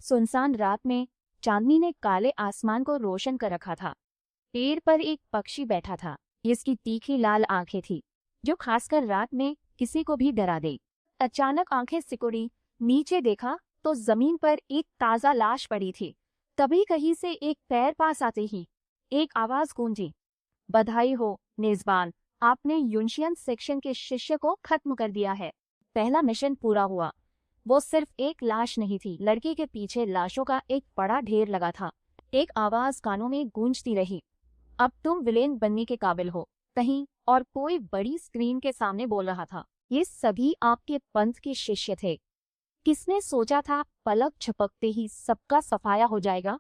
सुनसान रात में चांदनी ने काले आसमान को रोशन कर रखा था। पेड़ पर एक पक्षी बैठा था। इसकी तीखी लाल आंखें थी जो खासकर रात में किसी को भी डरा दे। अचानक आंखें सिकुड़ी, नीचे देखा तो जमीन पर एक ताजा लाश पड़ी थी। तभी कहीं से एक पैर पास आते ही एक आवाज गूंजी, बधाई हो मेजबान, आपने यूनशियन सेक्शन के शिष्य को खत्म कर दिया है। पहला मिशन पूरा हुआ। वो सिर्फ एक लाश नहीं थी, लड़की के पीछे लाशों का एक बड़ा ढेर लगा था। एक आवाज कानों में गूंजती रही, अब तुम विलेन बनने के काबिल हो। कहीं और कोई बड़ी स्क्रीन के सामने बोल रहा था, ये सभी आपके पंथ के शिष्य थे। किसने सोचा था पलक झपकते ही सबका सफाया हो जाएगा।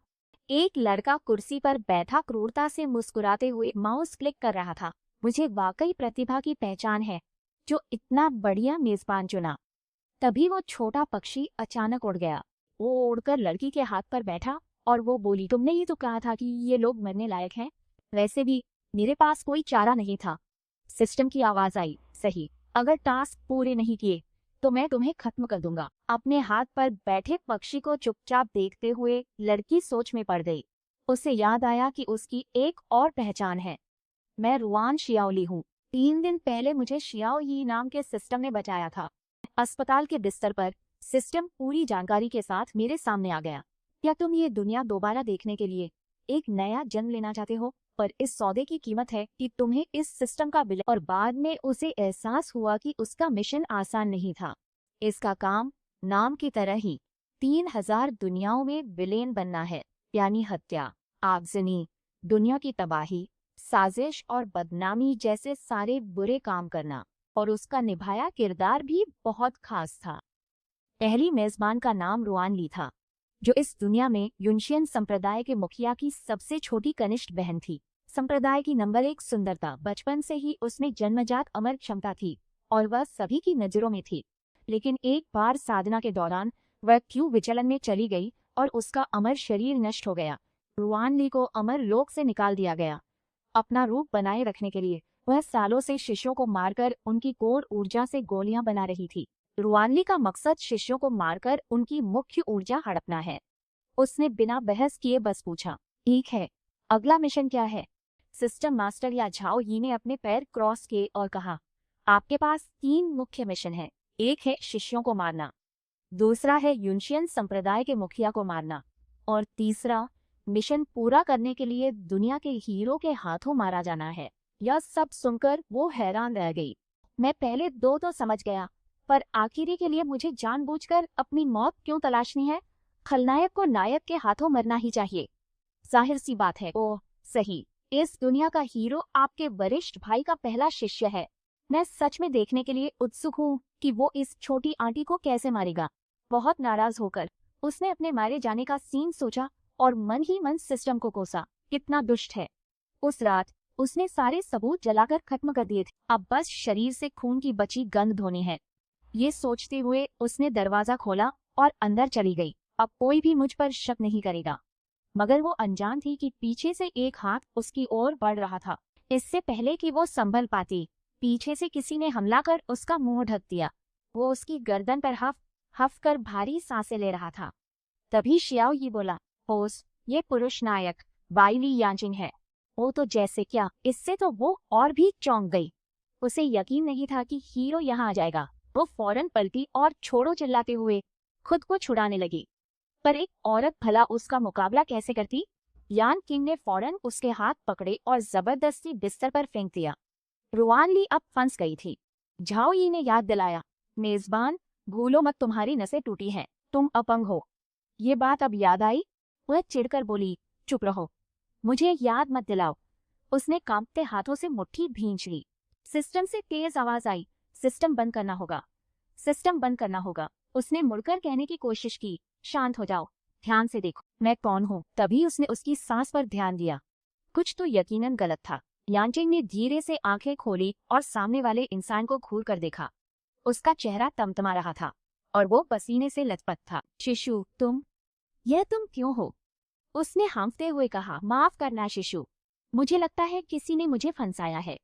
एक लड़का कुर्सी पर बैठा क्रूरता से मुस्कुराते हुए माउस क्लिक कर रहा था। मुझे वाकई प्रतिभा की पहचान है जो इतना बढ़िया मेजबान चुना। तभी वो छोटा पक्षी अचानक उड़ गया। वो उड़कर लड़की के हाथ पर बैठा और वो बोली, तुमने ही तो कहा था कि ये लोग मरने लायक हैं। वैसे भी मेरे पास कोई चारा नहीं था। सिस्टम की आवाज आई, सही, अगर टास्क पूरे नहीं किए तो मैं तुम्हें खत्म कर दूंगा। अपने हाथ पर बैठे पक्षी को चुपचाप देखते हुए लड़की सोच में पड़ गई। उसे याद आया कि उसकी एक और पहचान है, मैं रुआन शियाओली हूँ। 3 दिन पहले मुझे शियाओ यी नाम के सिस्टम ने बचाया था। अस्पताल के बिस्तर पर सिस्टम पूरी जानकारी के साथ मेरे सामने आ गया। क्या तुम ये दुनिया दोबारा देखने के लिए एक नया जन्म लेना चाहते हो? पर इस सौदे की कीमत है कि तुम्हें इस सिस्टम का विलय। और बाद में उसे एहसास हुआ कि उसका मिशन आसान नहीं था। इसका काम नाम की तरह ही 3000 दुनियाओं में विलेन बनना है, यानी हत्या, आगजनी, दुनिया की तबाही, साजिश और बदनामी जैसे सारे बुरे काम करना। और उसका निभाया किरदार भी बहुत खास था। पहली मेजबान का नाम रुआन ली था, जो इस दुनिया में यूनशियन संप्रदाय के मुखिया की सबसे छोटी कनिष्ठ बहन थी। संप्रदाय की नंबर 1 सुंदरता, बचपन से ही उसमें जन्मजात अमर क्षमता थी और वह सभी की नजरों में थी। लेकिन एक बार साधना के दौरान वह क्यों विचलन में चली गई और उसका अमर शरीर नष्ट हो गया। रुआन ली को अमर लोक से निकाल दिया गया। अपना रूप बनाए रखने के लिए वह सालों से शिष्यों को मारकर उनकी कोर ऊर्जा से गोलियां बना रही थी। रुआनली का मकसद शिष्यों को मारकर उनकी मुख्य ऊर्जा हड़पना है। उसने बिना बहस किए बस पूछा, ठीक है, अगला मिशन क्या है? सिस्टम मास्टर या झाओ यी ने अपने पैर क्रॉस किए और कहा, आपके पास 3 मुख्य मिशन है। एक है शिष्यों को मारना, दूसरा है यूनशियन संप्रदाय के मुखिया को मारना, और तीसरा मिशन पूरा करने के लिए दुनिया के हीरो के हाथों मारा जाना है। यह सब सुनकर वो हैरान रह गई। मैं पहले 2 तो समझ गया, पर आखिरी के लिए मुझे जानबूझकर अपनी मौत क्यों तलाशनी है? खलनायक को नायक के हाथों मरना ही चाहिए। जाहिर सी बात है। ओह सही, इस दुनिया का हीरो आपके वरिष्ठ भाई का पहला शिष्य है। मैं सच में देखने के लिए उत्सुक हूँ कि वो इस छोटी आंटी को कैसे मारेगा। बहुत नाराज होकर उसने अपने मारे जाने का सीन सोचा और मन ही मन सिस्टम को कोसा, कितना दुष्ट है। उस रात उसने सारे सबूत जलाकर खत्म कर दिए थे। अब बस शरीर से खून की बची गंध धोनी है। ये सोचते हुए उसने दरवाजा खोला और अंदर चली गई। अब कोई भी मुझ पर शक नहीं करेगा। मगर वो अनजान थी कि पीछे से एक हाथ उसकी ओर बढ़ रहा था। इससे पहले कि वो संभल पाती, पीछे से किसी ने हमला कर उसका मुंह ढक दिया। वो उसकी गर्दन पर हफ हफ कर भारी सांसें ले रहा था। तभी शियाओ यी बोला, होस, ये पुरुष नायक वाइली यांजिंग है। वो तो जैसे क्या, इससे तो वो और भी चौंक गई। उसे यकीन नहीं था कि हीरो यहाँ आ जाएगा। वो फौरन पलटी और छोड़ो चिल्लाते हुए खुद को छुड़ाने लगी। पर एक औरत भला उसका मुकाबला कैसे करती? यान किंग ने फौरन उसके हाथ पकड़े और जबरदस्ती बिस्तर पर फेंक दिया। रुआन ली अब फंस गई थी। झाओ यी ने याद दिलाया, मेजबान, भूलो मत तुम्हारी नसें टूटी हैं, तुम अपंग हो। ये बात अब याद आई। वह चिढ़कर बोली, चुप रहो, मुझे याद मत दिलाओ। उसने कांपते हाथों से मुट्ठी भींच ली। सिस्टम से तेज आवाज आई, सिस्टम बंद करना होगा, सिस्टम बंद करना होगा। उसने मुड़कर कहने की कोशिश की, शांत हो जाओ, ध्यान से देखो मैं कौन हूँ। तभी उसने उसकी सांस पर ध्यान दिया। कुछ तो यकीनन गलत था। यांचिंग ने धीरे से आंखें खोली और सामने वाले इंसान को घूर कर देखा। उसका चेहरा तमतमा रहा था और वो पसीने से लथपथ था। शिशु, तुम क्यों हो? उसने हांफते हुए कहा, माफ करना शिशु, मुझे लगता है किसी ने मुझे फंसाया है।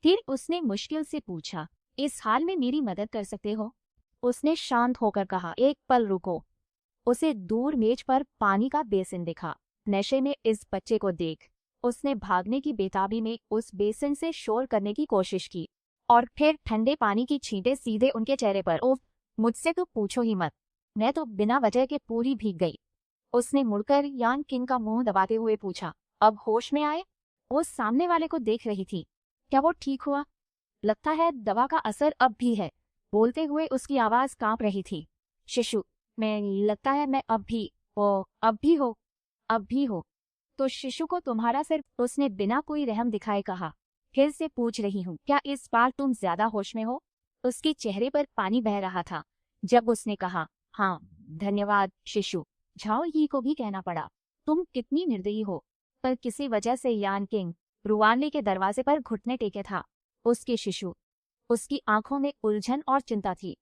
फिर उसने मुश्किल से पूछा, इस हाल में मेरी मदद कर सकते हो? उसने शांत होकर कहा, एक पल रुको। उसे दूर मेज पर पानी का बेसिन दिखा। नशे में इस बच्चे को देख उसने भागने की बेताबी में उस बेसिन से शोर करने की कोशिश की और फिर ठंडे पानी की छींटे सीधे उनके चेहरे पर। ओह, मुझसे तो पूछो ही मत, मैं तो बिना वजह के पूरी भीग गई। उसने मुड़कर यान किंग का मुंह दबाते हुए पूछा, अब होश में आए? वो सामने वाले को देख रही थी। क्या वो ठीक हुआ? लगता है दवा का असर अब भी है। बोलते हुए उसकी आवाज कांप रही थी। शिशु, मैं लगता है मैं अब भी हो। तो शिशु को तुम्हारा सिर? उसने बिना कोई रहम दिखाए कहा। फिर से पूछ रही हूँ, क्या इस बार तुम ज्यादा होश में हो? उसके चेहरे पर पानी बह रहा था जब उसने कहा, हाँ धन्यवाद शिशु। झाओ यी को भी कहना पड़ा, तुम कितनी निर्दयी हो। पर किसी वजह से यान किंग रुआनली के दरवाजे पर घुटने टेके था। उसके शिशु, उसकी आंखों में उलझन और चिंता थी।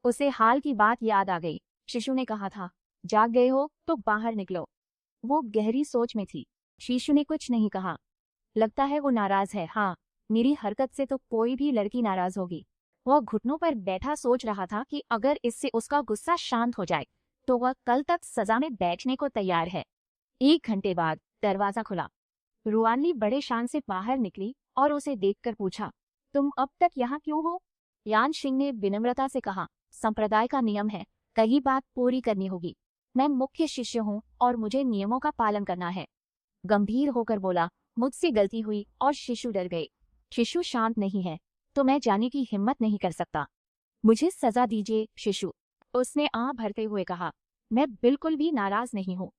उसे हाल की बात याद आ गई। शिशु ने कहा था, जाग गए हो तो बाहर निकलो। वो गहरी सोच में थी। शिशु ने कुछ नहीं कहा। लगता है वो नाराज है। हाँ, मेरी हरकत से तो कोई भी लड़की नाराज होगी। वह घुटनों पर बैठा सोच रहा था कि अगर इससे उसका गुस्सा शांत हो जाए तो वह कल तक सजा में बैठने को तैयार है। 1 घंटे बाद दरवाजा खुला। रुआनली बड़े शान से बाहर निकली और उसे देखकर पूछा, तुम अब तक यहाँ क्यों हो? यान सिंह ने विनम्रता से कहा, संप्रदाय का नियम है, कही बात पूरी करनी होगी। मैं मुख्य शिष्य हूँ और मुझे नियमों का पालन करना है। गंभीर होकर बोला, मुझसे गलती हुई। और शिशु डर गए। शिशु शांत नहीं है तो मैं जाने की हिम्मत नहीं कर सकता। मुझे सजा दीजिए शिशु, उसने आह भरते हुए कहा। मैं बिल्कुल भी नाराज नहीं हूँ।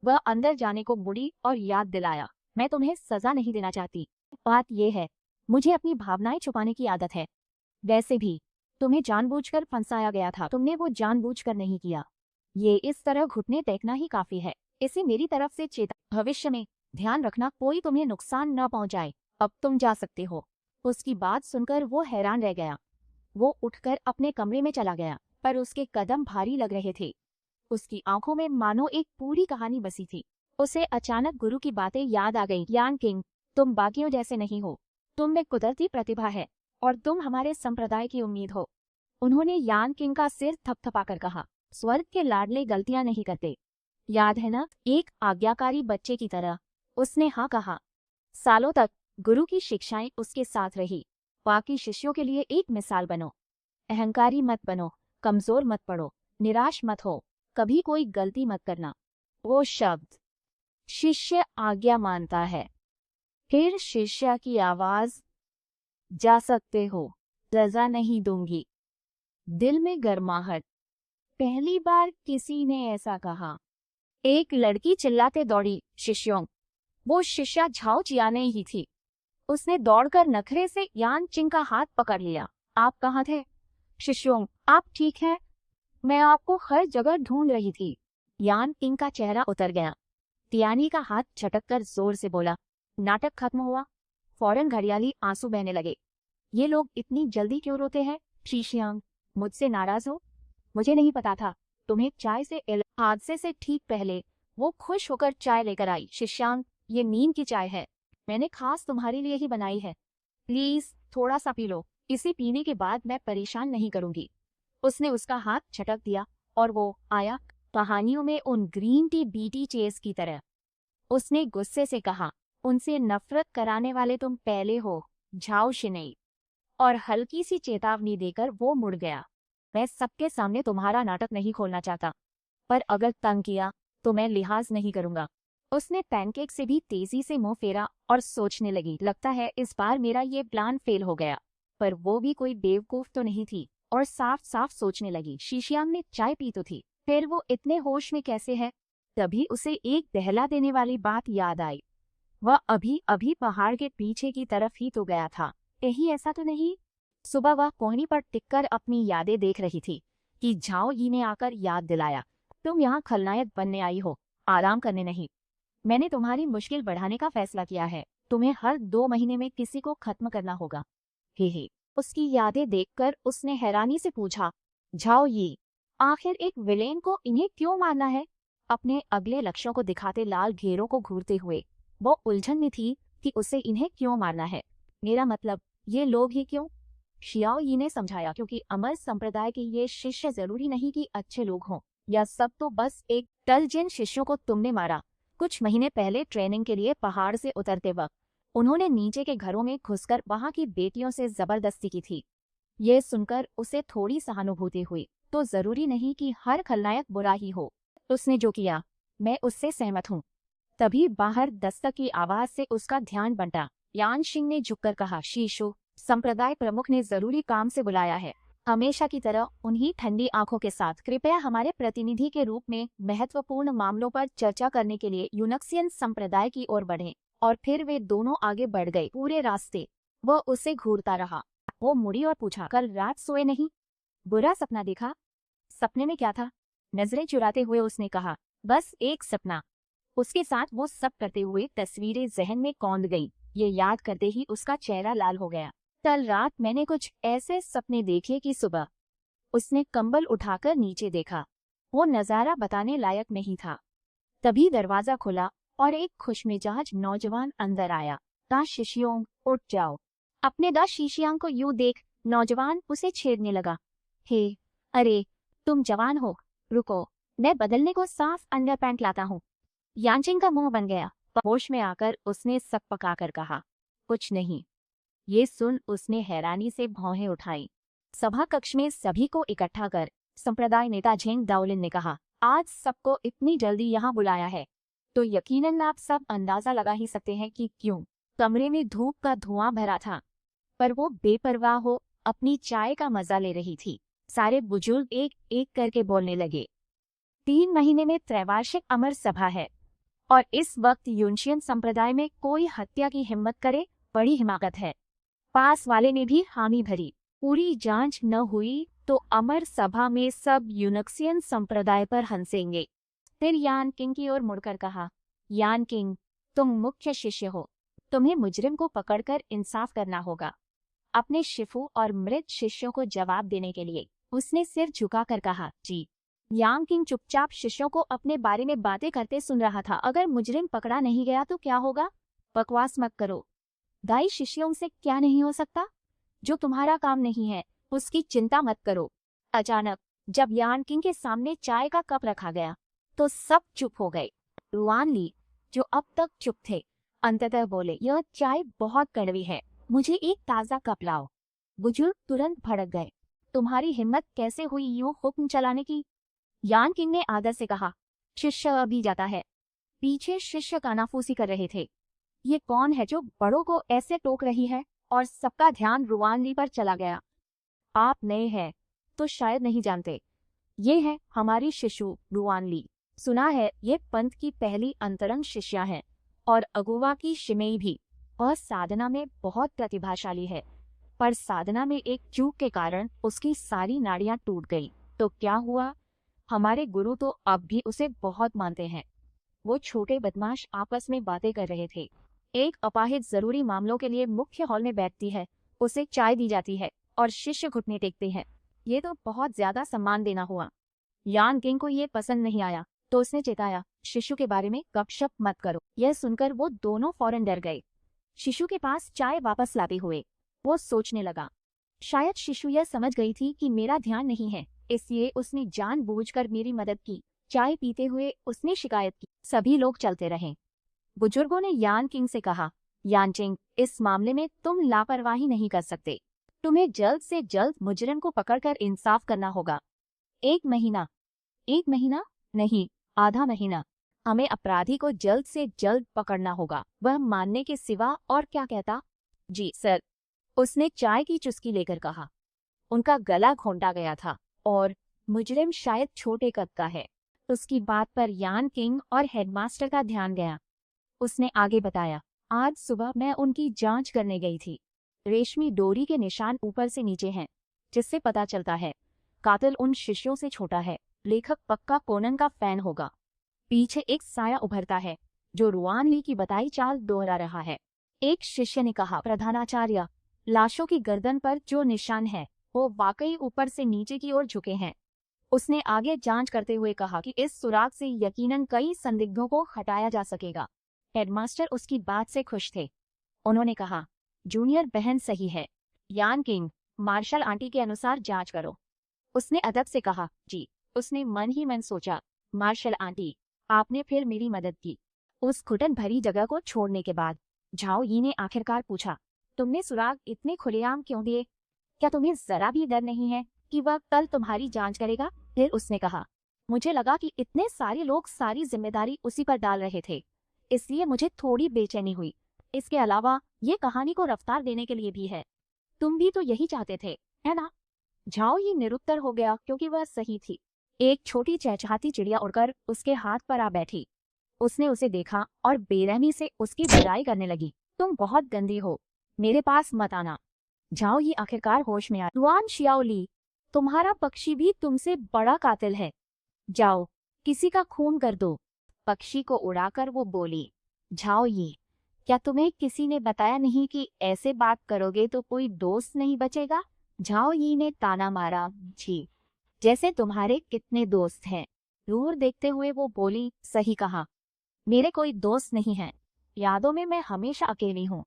वह अंदर जाने को मुड़ी और याद दिलाया, मैं तुम्हें सजा नहीं देना चाहती। बात यह है, मुझे अपनी भावनाएं छुपाने की आदत है। वैसे भी तुम्हें जानबूझकर फंसाया गया था, तुमने वो जानबूझकर नहीं किया। ये इस तरह घुटने टेकना ही काफी है। इसे मेरी तरफ से चेता। भविष्य में ध्यान रखना कोई तुम्हें नुकसान न पहुंचाए। अब तुम जा सकते हो। उसकी बात सुनकर वो हैरान रह गया। वो उठकर अपने कमरे में चला गया, पर उसके कदम भारी लग रहे थे। उसकी आंखों में मानो एक पूरी कहानी बसी थी। उसे अचानक गुरु की बातें याद आ गईं। यान किंग, तुम बाकियों जैसे नहीं हो। तुम में कुदरती प्रतिभा है और तुम हमारे संप्रदाय की उम्मीद हो। उन्होंने यान किंग का सिर थपथपाकर कहा, स्वर्ग के लाडले गलतियां नहीं करते, याद है ना? एक आज्ञाकारी बच्चे की तरह उसने हाँ कहा। सालों तक गुरु की शिक्षाएं उसके साथ रही। बाकी शिष्यों के लिए एक मिसाल बनो। अहंकारी मत बनो, कमजोर मत पड़ो, निराश मत हो, कभी कोई गलती मत करना। वो शब्द, शिष्य आज्ञा मानता है। फिर शिष्य की आवाज, जा सकते हो, सजा नहीं दूंगी। दिल में गर्माहट। पहली बार किसी ने ऐसा कहा। एक लड़की चिल्लाते दौड़ी, शिष्यों। वो शिष्या झाओ जियाने ही थी। उसने दौड़कर नखरे से यान चिंग का हाथ पकड़ लिया। आप कहाँ थे? शिष्यों, आप ठीक हैं? मैं आपको हर जगह ढूंढ रही थी। यान किंग का चेहरा उतर गया। तियानी का हाथ झटककर जोर से बोला, नाटक खत्म हुआ। फौरन घड़ियाली आंसू बहने लगे। ये लोग इतनी जल्दी क्यों रोते हैं? शिष्यांग, मुझसे नाराज हो? मुझे नहीं पता था। तुम्हें चाय से हादसे से ठीक पहले वो खुश होकर चाय लेकर आई। शिष्यांग, ये नीम की चाय है, मैंने खास तुम्हारे लिए ही बनाई है। प्लीज थोड़ा सा पी लो, इसे पीने के बाद मैं परेशान नहीं करूंगी। उसने उसका हाथ झटक दिया और वो आया, कहानियों में उन ग्रीन टी बीटी चेस की तरह। उसने गुस्से से कहा, उनसे नफरत कराने वाले तुम पहले हो, झाओ शिनेई। और हल्की सी चेतावनी देकर वो मुड़ गया। मैं सबके सामने तुम्हारा नाटक नहीं खोलना चाहता, पर अगर तंग किया तो मैं लिहाज नहीं करूंगा। उसने पैनकेक से भी तेजी से मुंह फेरा और सोचने लगी, लगता है इस बार मेरा ये प्लान फेल हो गया। पर वो भी कोई बेवकूफ तो नहीं थी और साफ साफ सोचने लगी, शीशियांग ने चाय पी तो थी, फिर वो इतने होश में कैसे है? तभी उसे एक दहला देने वाली बात याद आई। वह अभी अभी पहाड़ के पीछे की तरफ ही तो गया था। कहीं ऐसा तो नहीं? सुबह वह कोहनी पर टिककर अपनी यादें देख रही थी कि झाओ यी ने आकर याद दिलाया, तुम यहाँ खलनायक बनने आई हो, आराम करने नहीं। मैंने तुम्हारी मुश्किल बढ़ाने का फैसला किया है। तुम्हें हर 2 महीने में किसी को खत्म करना होगा। हे। उसकी यादें देखकर उसने हैरानी से पूछा, झाओ यी, आखिर एक विलेन को इन्हें क्यों मारना है? अपने अगले लक्ष्यों को दिखाते लाल घेरों को घूरते हुए वो उलझन में थी कि उसे इन्हें क्यों मारना है। मेरा मतलब, ये लोग ही क्यों? शियाओ यी ने समझाया, क्योंकि अमर संप्रदाय के ये शिष्य जरूरी नहीं कि अच्छे लोग हों, यह सब तो बस एक टल जिन शिष्यों को तुमने मारा। कुछ महीने पहले ट्रेनिंग के लिए पहाड़ से उतरते वक्त उन्होंने नीचे के घरों में घुसकर वहां की बेटियों से जबरदस्ती की थी। ये सुनकर उसे थोड़ी सहानुभूति हुई। तो जरूरी नहीं कि हर खलनायक बुरा ही हो। उसने जो किया, मैं उससे सहमत हूँ। तभी बाहर दस्तक की आवाज से उसका ध्यान बंटा। यान सिंह ने झुककर कहा, शीशु, संप्रदाय प्रमुख ने जरूरी काम से बुलाया है। हमेशा की तरह उन्हीं ठंडी आंखों के साथ कृपया हमारे प्रतिनिधि के रूप में महत्वपूर्ण मामलों पर चर्चा करने के लिए यूनक्सियन संप्रदाय की ओर बढ़ें। और फिर वे दोनों आगे बढ़ गए। पूरे रास्ते वह उसे घूरता रहा। वो मुड़ी और पूछा, कल रात सोए नहीं? बुरा सपना देखा? सपने में क्या था? नजरें चुराते हुए उसने कहा, बस एक सपना। उसके साथ वो सब करते हुए तस्वीरें जहन में कौंध गई। ये याद करते ही उसका चेहरा लाल हो गया। कल रात मैंने कुछ ऐसे सपने देखे कि सुबह। उसने कंबल उठाकर नीचे देखा। वो नजारा बताने लायक नहीं था। तभी दरवाजा खुला और एक खुशमिजाज नौजवान अंदर आया। 10 शिष्यों, उठ जाओ। अपने 10 शिष्यों को यूं देख नौजवान उसे छेड़ने लगा। हे, अरे, तुम जवान हो, रुको, मैं बदलने को साफ अंडरपैंट लाता हूँ। यानचिंग का मुंह बन गया। होश में आकर उसने सक पकाकर कहा, कुछ नहीं। ये सुन उसने हैरानी से भौहें उठाई। सभा कक्ष में सभी को इकट्ठा कर संप्रदाय नेता झेंग दाओलिन ने कहा, आज सबको इतनी जल्दी यहाँ बुलाया है तो यकीनन आप सब अंदाजा लगा ही सकते हैं कि क्यों। कमरे में धूप का धुआं भरा था, पर वो बेपरवाह हो अपनी चाय का मजा ले रही थी। सारे बुजुर्ग एक एक करके बोलने लगे। 3 महीने में त्रैवार्षिक अमर सभा है और इस वक्त यूनशियन संप्रदाय में कोई हत्या की हिम्मत करे, बड़ी हिमाकत है। पास वाले ने भी हामी भरी। पूरी जांच न हुई तो अमर सभा में सब यूनक्सियन संप्रदाय पर हंसेंगे। फिर यान किंग की ओर मुड़कर कहा, यान किंग, तुम मुख्य शिष्य हो, तुम्हें मुजरिम को पकड़कर इंसाफ करना होगा। अपने शिफू और मृत शिष्यों को जवाब देने के लिए उसने सिर झुकाकर कहा, जी। यांग किंग चुपचाप शिष्यों को अपने बारे में बातें करते सुन रहा था। अगर मुजरिम पकड़ा नहीं गया तो क्या होगा? बकवास मत करो। दाई शिष्यों से क्या नहीं हो सकता? जो तुम्हारा काम नहीं है उसकी चिंता मत करो। अचानक जब यान किंग के सामने चाय का कप रखा गया तो सब चुप हो गए। रुआन ली, जो अब तक चुप थे, अंततः बोले, यह चाय बहुत कड़वी है, मुझे एक ताजा कप लाओ। बुजुर्ग तुरंत भड़क गए। तुम्हारी हिम्मत कैसे हुई यूं हुक्म चलाने की? यान किंग ने आदर से कहा, शिष्य अभी जाता है। पीछे शिष्य कानाफूसी कर रहे थे। ये कौन है जो बड़ों को ऐसे टोक रही है? और सबका ध्यान रुआन ली पर चला गया। आप नए हैं तो शायद नहीं जानते, ये है हमारी शिशु रुआन ली। सुना है ये पंथ की पहली अंतरंग शिष्या है और अगुवा की शिमेई भी। वह साधना में बहुत प्रतिभाशाली है, पर साधना में एक चूक के कारण उसकी सारी नाड़ियां टूट गई। तो क्या हुआ? हमारे गुरु तो अब भी उसे बहुत मानते हैं। वो छोटे बदमाश आपस में बातें कर रहे थे। एक अपाहिज जरूरी मामलों के लिए मुख्य हॉल में बैठती है, उसे चाय दी जाती है और शिष्य घुटने टेकते हैं। ये तो बहुत ज्यादा सम्मान देना हुआ। यान किंग को ये पसंद नहीं आया तो उसने चेताया, शिशु के बारे में गपशप मत करो। यह सुनकर वो दोनों फौरन डर गए। शिशु के पास चाय वापस लाते हुए वो सोचने लगा, शायद शिशु यह समझ गई थी कि मेरा ध्यान नहीं है, इसलिए उसने जानबूझकर मेरी मदद की। चाय पीते हुए उसने शिकायत की। सभी लोग चलते रहे। बुजुर्गों ने यान किंग से कहा, यानचिंग, इस मामले में तुम लापरवाही नहीं कर सकते। तुम्हें जल्द से जल्द मुजरिम को पकड़कर इंसाफ करना होगा। 1 महीना? 1 महीना नहीं, आधा महीना। हमें अपराधी को जल्द से जल्द पकड़ना होगा। वह मानने के सिवा और क्या कहता? जी सर, उसने चाय की चुस्की लेकर कहा। उनका गला घोंटा गया था और मुजरिम शायद छोटे कद का है। उसकी बात पर यान किंग और हेडमास्टर का ध्यान गया। उसने आगे बताया, आज सुबह मैं उनकी जांच करने गई थी। रेशमी डोरी के निशान ऊपर से नीचे हैं, जिससे पता चलता है कातिल उन शिष्यों से छोटा है। लेखक पक्का कोनन का फैन होगा। पीछे एक साया उभरता है जो रुआन ली की बताई चाल दोहरा रहा है। एक शिष्य ने कहा, प्रधानाचार्य, लाशों की गर्दन पर जो निशान है वो वाकई ऊपर से नीचे की ओर झुके हैं। उसने आगे जांच करते हुए कहा कि इस सुराग से यकीनन कई संदिग्धों को हटाया जा सकेगा। हेडमास्टर उसकी बात से खुश थे। उन्होंने कहा, जूनियर बहन सही है। यान किंग, मार्शल आंटी के अनुसार जांच करो। उसने अदब से कहा, जी। उसने मन ही मन सोचा, मार्शल आंटी, आपने फिर मेरी मदद की। उस घुटन भरी जगह को छोड़ने के बाद झाओ यी ने आखिरकार पूछा, तुमने सुराग इतने खुलेआम क्यों दिए? क्या तुम्हें जरा भी डर नहीं है कि वह कल तुम्हारी जांच करेगा? फिर उसने कहा, मुझे लगा कि इतने सारे लोग सारी जिम्मेदारी उसी पर डाल रहे थे, इसलिए मुझे थोड़ी बेचैनी हुई। इसके अलावा ये कहानी को रफ्तार देने के लिए भी है। तुम भी तो यही चाहते थे, है ना? झाओ यी निरुत्तर हो गया क्योंकि वह सही थी। एक छोटी चहचहाती चिड़िया उड़कर उसके हाथ पर आ बैठी। उसने उसे देखा और बेरहमी से उसकी बुराई करने लगी। तुम बहुत गंदी हो, मेरे पास मत आना। झाओ यी आखिरकार होश में आया। रुआन शियाओली, तुम्हारा पक्षी भी तुमसे बड़ा कातिल है। जाओ, किसी का खून कर दो। पक्षी को उड़ाकर वो बोली, झाओ यी, क्या तुम्हें किसी ने बताया नहीं कि ऐसे बात करोगे तो कोई दोस्त नहीं बचेगा? झाओ यी ने ताना मारा, जी, जैसे तुम्हारे कितने दोस्त हैं? दूर देखते हुए वो बोली, सही कहा, मेरे कोई दोस्त नहीं है। यादों में मैं हमेशा अकेली हूँ।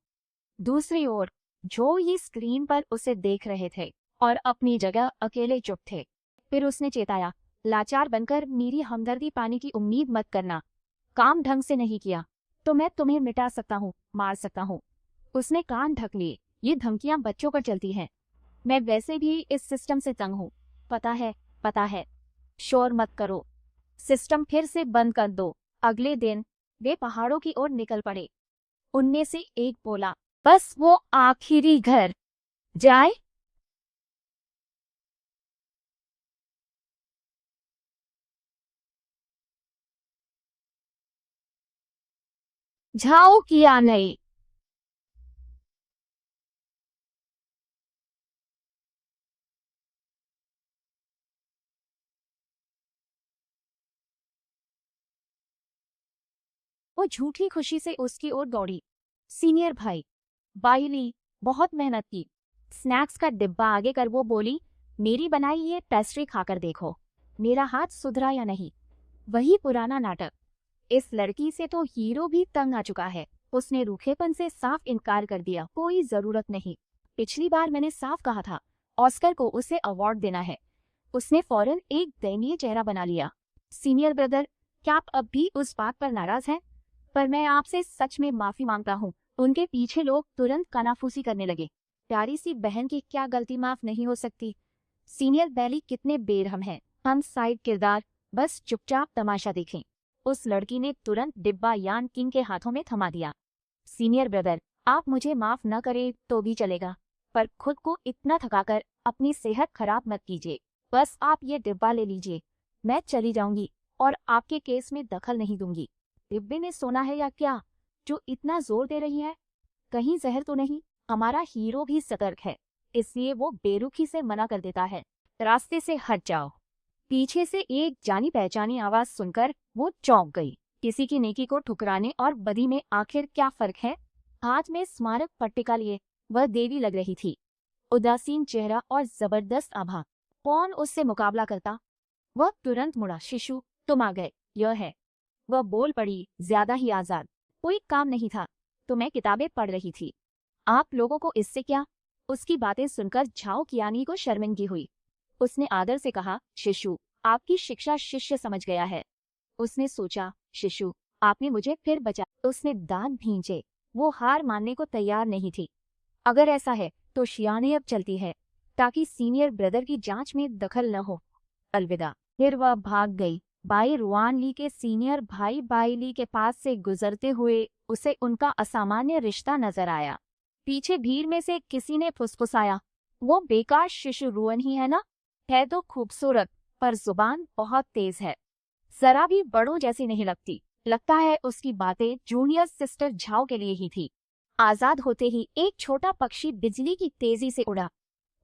दूसरी ओर जो ये स्क्रीन पर उसे देख रहे थे और अपनी जगह अकेले चुप थे। फिर उसने चेताया, लाचार बनकर मेरी हमदर्दी पाने की उम्मीद मत करना। काम ढंग से नहीं किया तो मैं तुम्हें मिटा सकता हूँ, मार सकता हूँ। उसने कान ढक लिए। ये धमकियां बच्चों पर चलती हैं। मैं वैसे भी इस सिस्टम से तंग हूँ। पता है, पता है। शोर मत करो, सिस्टम फिर से बंद कर दो। अगले दिन वे पहाड़ों की ओर निकल पड़े। उनमें से एक बोला, बस वो आखिरी घर जाए। झाओ किया नहीं। वो झूठी खुशी से उसकी ओर दौड़ी। सीनियर भाई, बाइली, बहुत मेहनत की। स्नैक्स का डिब्बा आगे कर वो बोली, मेरी बनाई ये पेस्ट्री खाकर देखो, मेरा हाथ सुधरा या नहीं। वही पुराना नाटक। इस लड़की से तो हीरो भी तंग आ चुका है। उसने रूखेपन से साफ इनकार कर दिया, कोई जरूरत नहीं। पिछली बार मैंने साफ कहा था ऑस्कर को उसे अवार्ड देना है। उसने फौरन एक दयनीय चेहरा बना लिया। सीनियर ब्रदर, क्या आप अब भी उस बात पर नाराज हैं? पर मैं आपसे सच में माफी मांगता हूँ। उनके पीछे लोग तुरंत कानाफूसी करने लगे। प्यारी सी बहन की क्या गलती माफ नहीं हो सकती? सीनियर बैली कितने बेरहम हैं। हम साइड किरदार बस चुपचाप तमाशा देखें। उस लड़की ने तुरंत डिब्बा यान किंग के हाथों में थमा दिया। सीनियर ब्रदर, आप मुझे माफ न करें तो भी चलेगा, पर खुद को इतना थकाकर अपनी सेहत खराब मत कीजिए। बस आप ये डिब्बा ले लीजिए, मैं चली जाऊंगी और आपके केस में दखल नहीं दूंगी। डिब्बे में सोना है या क्या, जो इतना जोर दे रही है? कहीं जहर तो नहीं? हमारा हीरो भी सतर्क है, इसलिए वो बेरुखी से मना कर देता है, रास्ते से हट जाओ। पीछे से एक जानी पहचानी आवाज सुनकर वो चौंक गई। किसी की नेकी को ठुकराने और बदी में आखिर क्या फर्क है? हाथ में स्मारक पट्टिका लिए वह देवी लग रही थी। उदासीन चेहरा और जबरदस्त आभा। कौन उससे मुकाबला करता? वह तुरंत मुड़ा। शिशु, तुम आ गए, यह है। वह बोल पड़ी, ज्यादा ही आजाद। कोई काम नहीं था तो मैं किताबें पढ़ रही थी। आप लोगों को इससे क्या? उसकी बातें सुनकर झाओ कियानी को शर्मिंदगी हुई। उसने आदर से कहा, शिशु, आपकी शिक्षा शिष्य समझ गया है। उसने सोचा, शिशु, आपने मुझे फिर बचा। उसने दांत भींचे। वो हार मानने को तैयार नहीं थी। अगर ऐसा है तो शियाने अब चलती है, ताकि सीनियर ब्रदर की जांच में दखल न हो। अलविदा। फिर वह भाग गई। बाई रुआन ली के सीनियर भाई बाई ली के पास से गुजरते हुए उसे उनका असामान्य रिश्ता नजर आया। पीछे भीड़ में से किसी ने फुसफुसाया, वो बेकार शिशु रुअन ही है ना? है तो खूबसूरत, पर जुबान बहुत तेज है। जरा भी बड़ों जैसी नहीं लगती। लगता है उसकी बातें जूनियर सिस्टर झाओ के लिए ही थी। आजाद होते ही एक छोटा पक्षी बिजली की तेजी से उड़ा।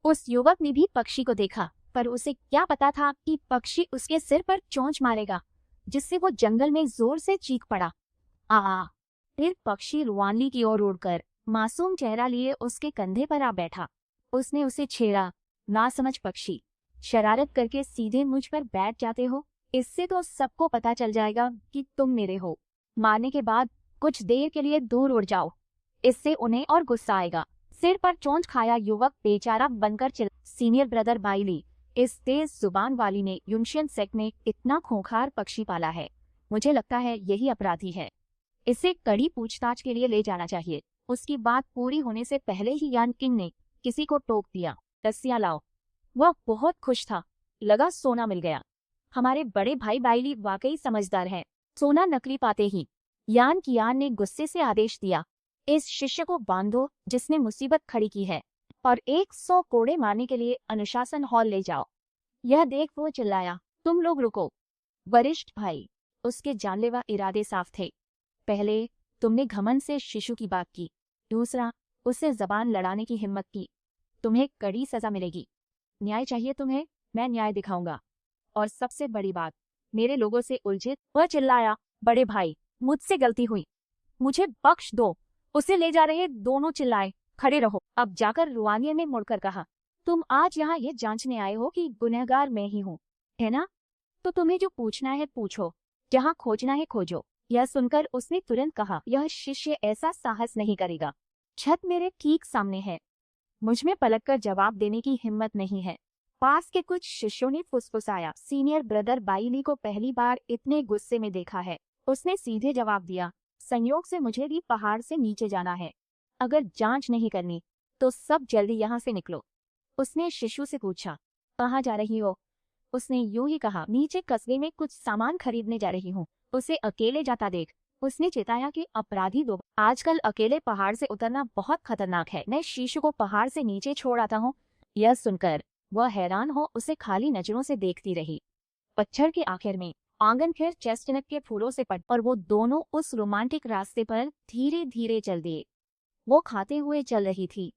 उस युवक ने भी पक्षी को देखा, पर उसे क्या पता था कि पक्षी उसके सिर पर चोंच मारेगा, जिससे वो जंगल में जोर से चीख पड़ा। आ! फिर पक्षी रुआनली की ओर उड़कर मासूम चेहरा लिए उसके कंधे पर आ बैठा। उसने उसे छेड़ा। ना समझ पक्षी, शरारत करके सीधे मुझ पर बैठ जाते हो? इससे तो सबको पता चल जाएगा कि तुम मेरे हो। मारने के बाद कुछ देर के लिए दूर उड़ जाओ, इससे उन्हें और गुस्सा आएगा। सिर पर चोंच खाया युवक बेचारा बनकर चिल्ला। सीनियर ब्रदर बाइली, इस तेज जुबान वाली ने युनशियन सेक्ट में इतना खूंखार पक्षी पाला है। मुझे लगता है यही अपराधी है। इसे कड़ी पूछताछ के लिए ले जाना चाहिए। उसकी बात पूरी होने से पहले ही यान किंग ने किसी को टोक दिया, रस्सियां लाओ। वह बहुत खुश था, लगा सोना मिल गया। हमारे बड़े भाई बाइली वाकई समझदार है। सोना नकली पाते ही यान कियान ने गुस्से से आदेश दिया, इस शिष्य को बांधो जिसने मुसीबत खड़ी की है, और 100 कोड़े मारने के लिए अनुशासन हॉल ले जाओ। यह देख वो चिल्लाया, तुम लोग रुको वरिष्ठ भाई। उसके जानलेवा इरादे साफ थे। पहले तुमने घमंड से शिशु की बात की, दूसरा उससे जबान लड़ाने की हिम्मत की। तुम्हें कड़ी सजा मिलेगी। न्याय चाहिए तुम्हें, मैं न्याय दिखाऊंगा। और सबसे बड़ी बात, मेरे लोगों से उलझे। वह चिल्लाया, बड़े भाई मुझसे गलती हुई, मुझे बख्श दो। उसे ले जा रहे दोनों चिल्लाए, खड़े रहो। अब जाकर रुआनिया ने मुड़कर कहा, तुम आज यहाँ ये जांचने आए हो कि गुनहगार मैं ही हूँ, है ना? तो तुम्हें जो पूछना है पूछो, जहाँ खोजना है खोजो। यह सुनकर उसने तुरंत कहा, यह शिष्य ऐसा साहस नहीं करेगा। छत मेरे ठीक सामने है, मुझमें पलटकर जवाब देने की हिम्मत नहीं है। पास के कुछ शिष्यों ने फुसफुसाया, सीनियर ब्रदर बाइली को पहली बार इतने गुस्से में देखा है। उसने सीधे जवाब दिया, संयोग से मुझे भी पहाड़ से नीचे जाना है। अगर जांच नहीं करनी तो सब जल्दी यहाँ से निकलो। उसने शिशु से पूछा, कहाँ जा रही हो? उसने यूं ही कहा, नीचे कस्बे में कुछ सामान खरीदने जा रही हूँ। उसे अकेले जाता देख उसने चेताया कि अपराधी दो। आजकल अकेले पहाड़ से उतरना बहुत खतरनाक है। मैं शिशु को पहाड़ से नीचे छोड़ आता हूँ। यह सुनकर वह हैरान हो उसे खाली नजरों से देखती रही। पतझड़ के आखिर में आंगन फिर चेस्टनट के फूलों से पट और वो दोनों उस रोमांटिक रास्ते पर धीरे धीरे चल दिए। वो खाते हुए चल रही थी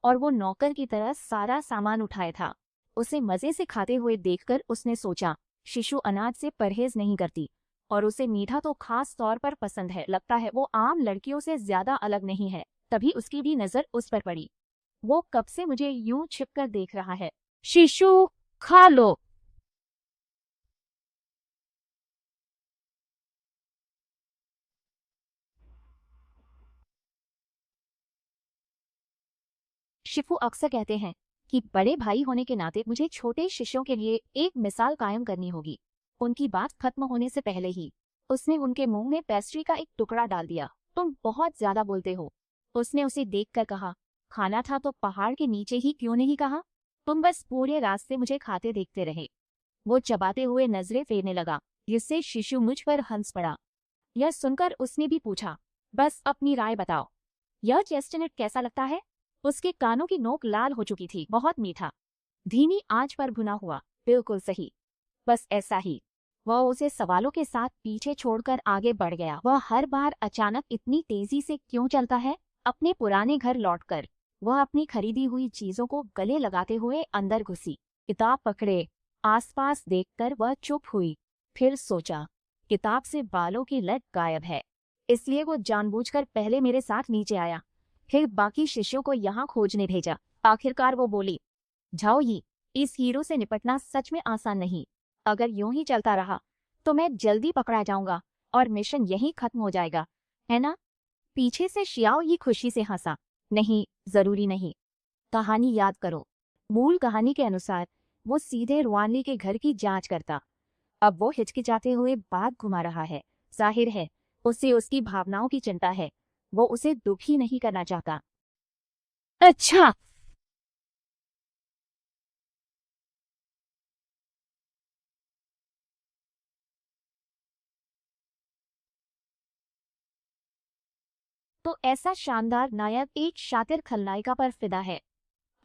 और वो नौकर की तरह सारा सामान उठाया था। उसे मजे से खाते हुए देखकर उसने सोचा, शिशु अनाज से परहेज नहीं करती और उसे मीठा तो खास तौर पर पसंद है। लगता है वो आम लड़कियों से ज्यादा अलग नहीं है। तभी उसकी भी नजर उस पर पड़ी। वो कब से मुझे यूं छिपकर देख रहा है। शिशु, खा लो। शिफू अक्सर कहते हैं कि बड़े भाई होने के नाते मुझे छोटे शिष्यों के लिए एक मिसाल कायम करनी होगी। उनकी बात खत्म होने से पहले ही उसने उनके मुंह में पेस्ट्री का एक टुकड़ा डाल दिया। तुम बहुत ज्यादा बोलते हो, उसने उसे देखकर कहा। खाना था तो पहाड़ के नीचे ही क्यों नहीं कहा? तुम बस पूरे रास्ते मुझे खाते देखते रहे। वो चबाते हुए नजरें फेरने लगा, जिससे शिशु मुझ पर हंस पड़ा। यह सुनकर उसने भी पूछा, बस अपनी राय बताओ, यह चेस्टनट कैसा लगता है? उसके कानों की नोक लाल हो चुकी थी। बहुत मीठा, धीमी आंच पर भुना हुआ, बिल्कुल सही, बस ऐसा ही। वह उसे सवालों के साथ पीछे छोड़कर आगे बढ़ गया। वह हर बार अचानक इतनी तेजी से क्यों चलता है? अपने पुराने घर लौटकर वह अपनी खरीदी हुई चीजों को गले लगाते हुए अंदर घुसी। किताब पकड़े, आसपास देखकर वह चुप हुई। फिर सोचा, किताब से बालों की लट गायब है, इसलिए वो जानबूझकर पहले मेरे साथ नीचे आया, फिर बाकी शिष्यों को यहाँ खोजने भेजा। आखिरकार वो बोली, झाओ, इस हीरो से निपटना सच में आसान नहीं। अगर यूं ही चलता रहा तो मैं जल्दी पकड़ा जाऊंगा और मिशन यहीं खत्म हो जाएगा, है ना? पीछे से शियाओ ये खुशी से हंसा। नहीं, जरूरी नहीं। कहानी याद करो। मूल कहानी के अनुसार वो सीधे रुआनली के घर की जांच करता। अब वो हिचकिचाते हुए बात घुमा रहा है। जाहिर है उसे उसकी भावनाओं की चिंता है। वो उसे दुखी नहीं करना चाहता। अच्छा, तो ऐसा शानदार नायक एक शातिर खलनायिका पर फिदा है।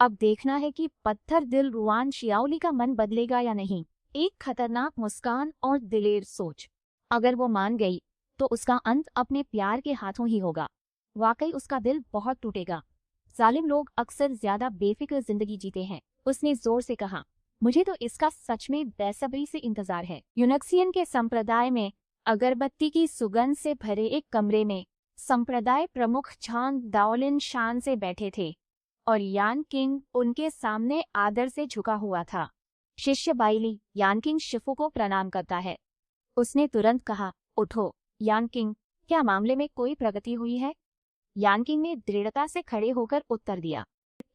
अब देखना है कि पत्थर दिल रुआन शियाओली का मन बदलेगा या नहीं। एक खतरनाक मुस्कान और दिलेर सोच। अगर वो मान गई तो उसका अंत अपने प्यार के हाथों ही होगा। वाकई उसका दिल बहुत टूटेगा। जालिम लोग अक्सर ज्यादा बेफिक्र जिंदगी जीते हैं। उसने जोर से कहा, मुझे तो इसका सच में बेसब्री से इंतजार है। यूनक्सियन के संप्रदाय में अगरबत्ती की सुगंध से भरे एक कमरे में संप्रदाय प्रमुख झांग दाओलिन शान से बैठे थे और यान किंग उनके सामने आदर से झुका हुआ था। शिष्य बाइली यान किंग शिफू को प्रणाम करता है। उसने तुरंत कहा, उठो यान किंग, क्या मामले में कोई प्रगति हुई है? यान किंग ने दृढ़ता से खड़े होकर उत्तर दिया,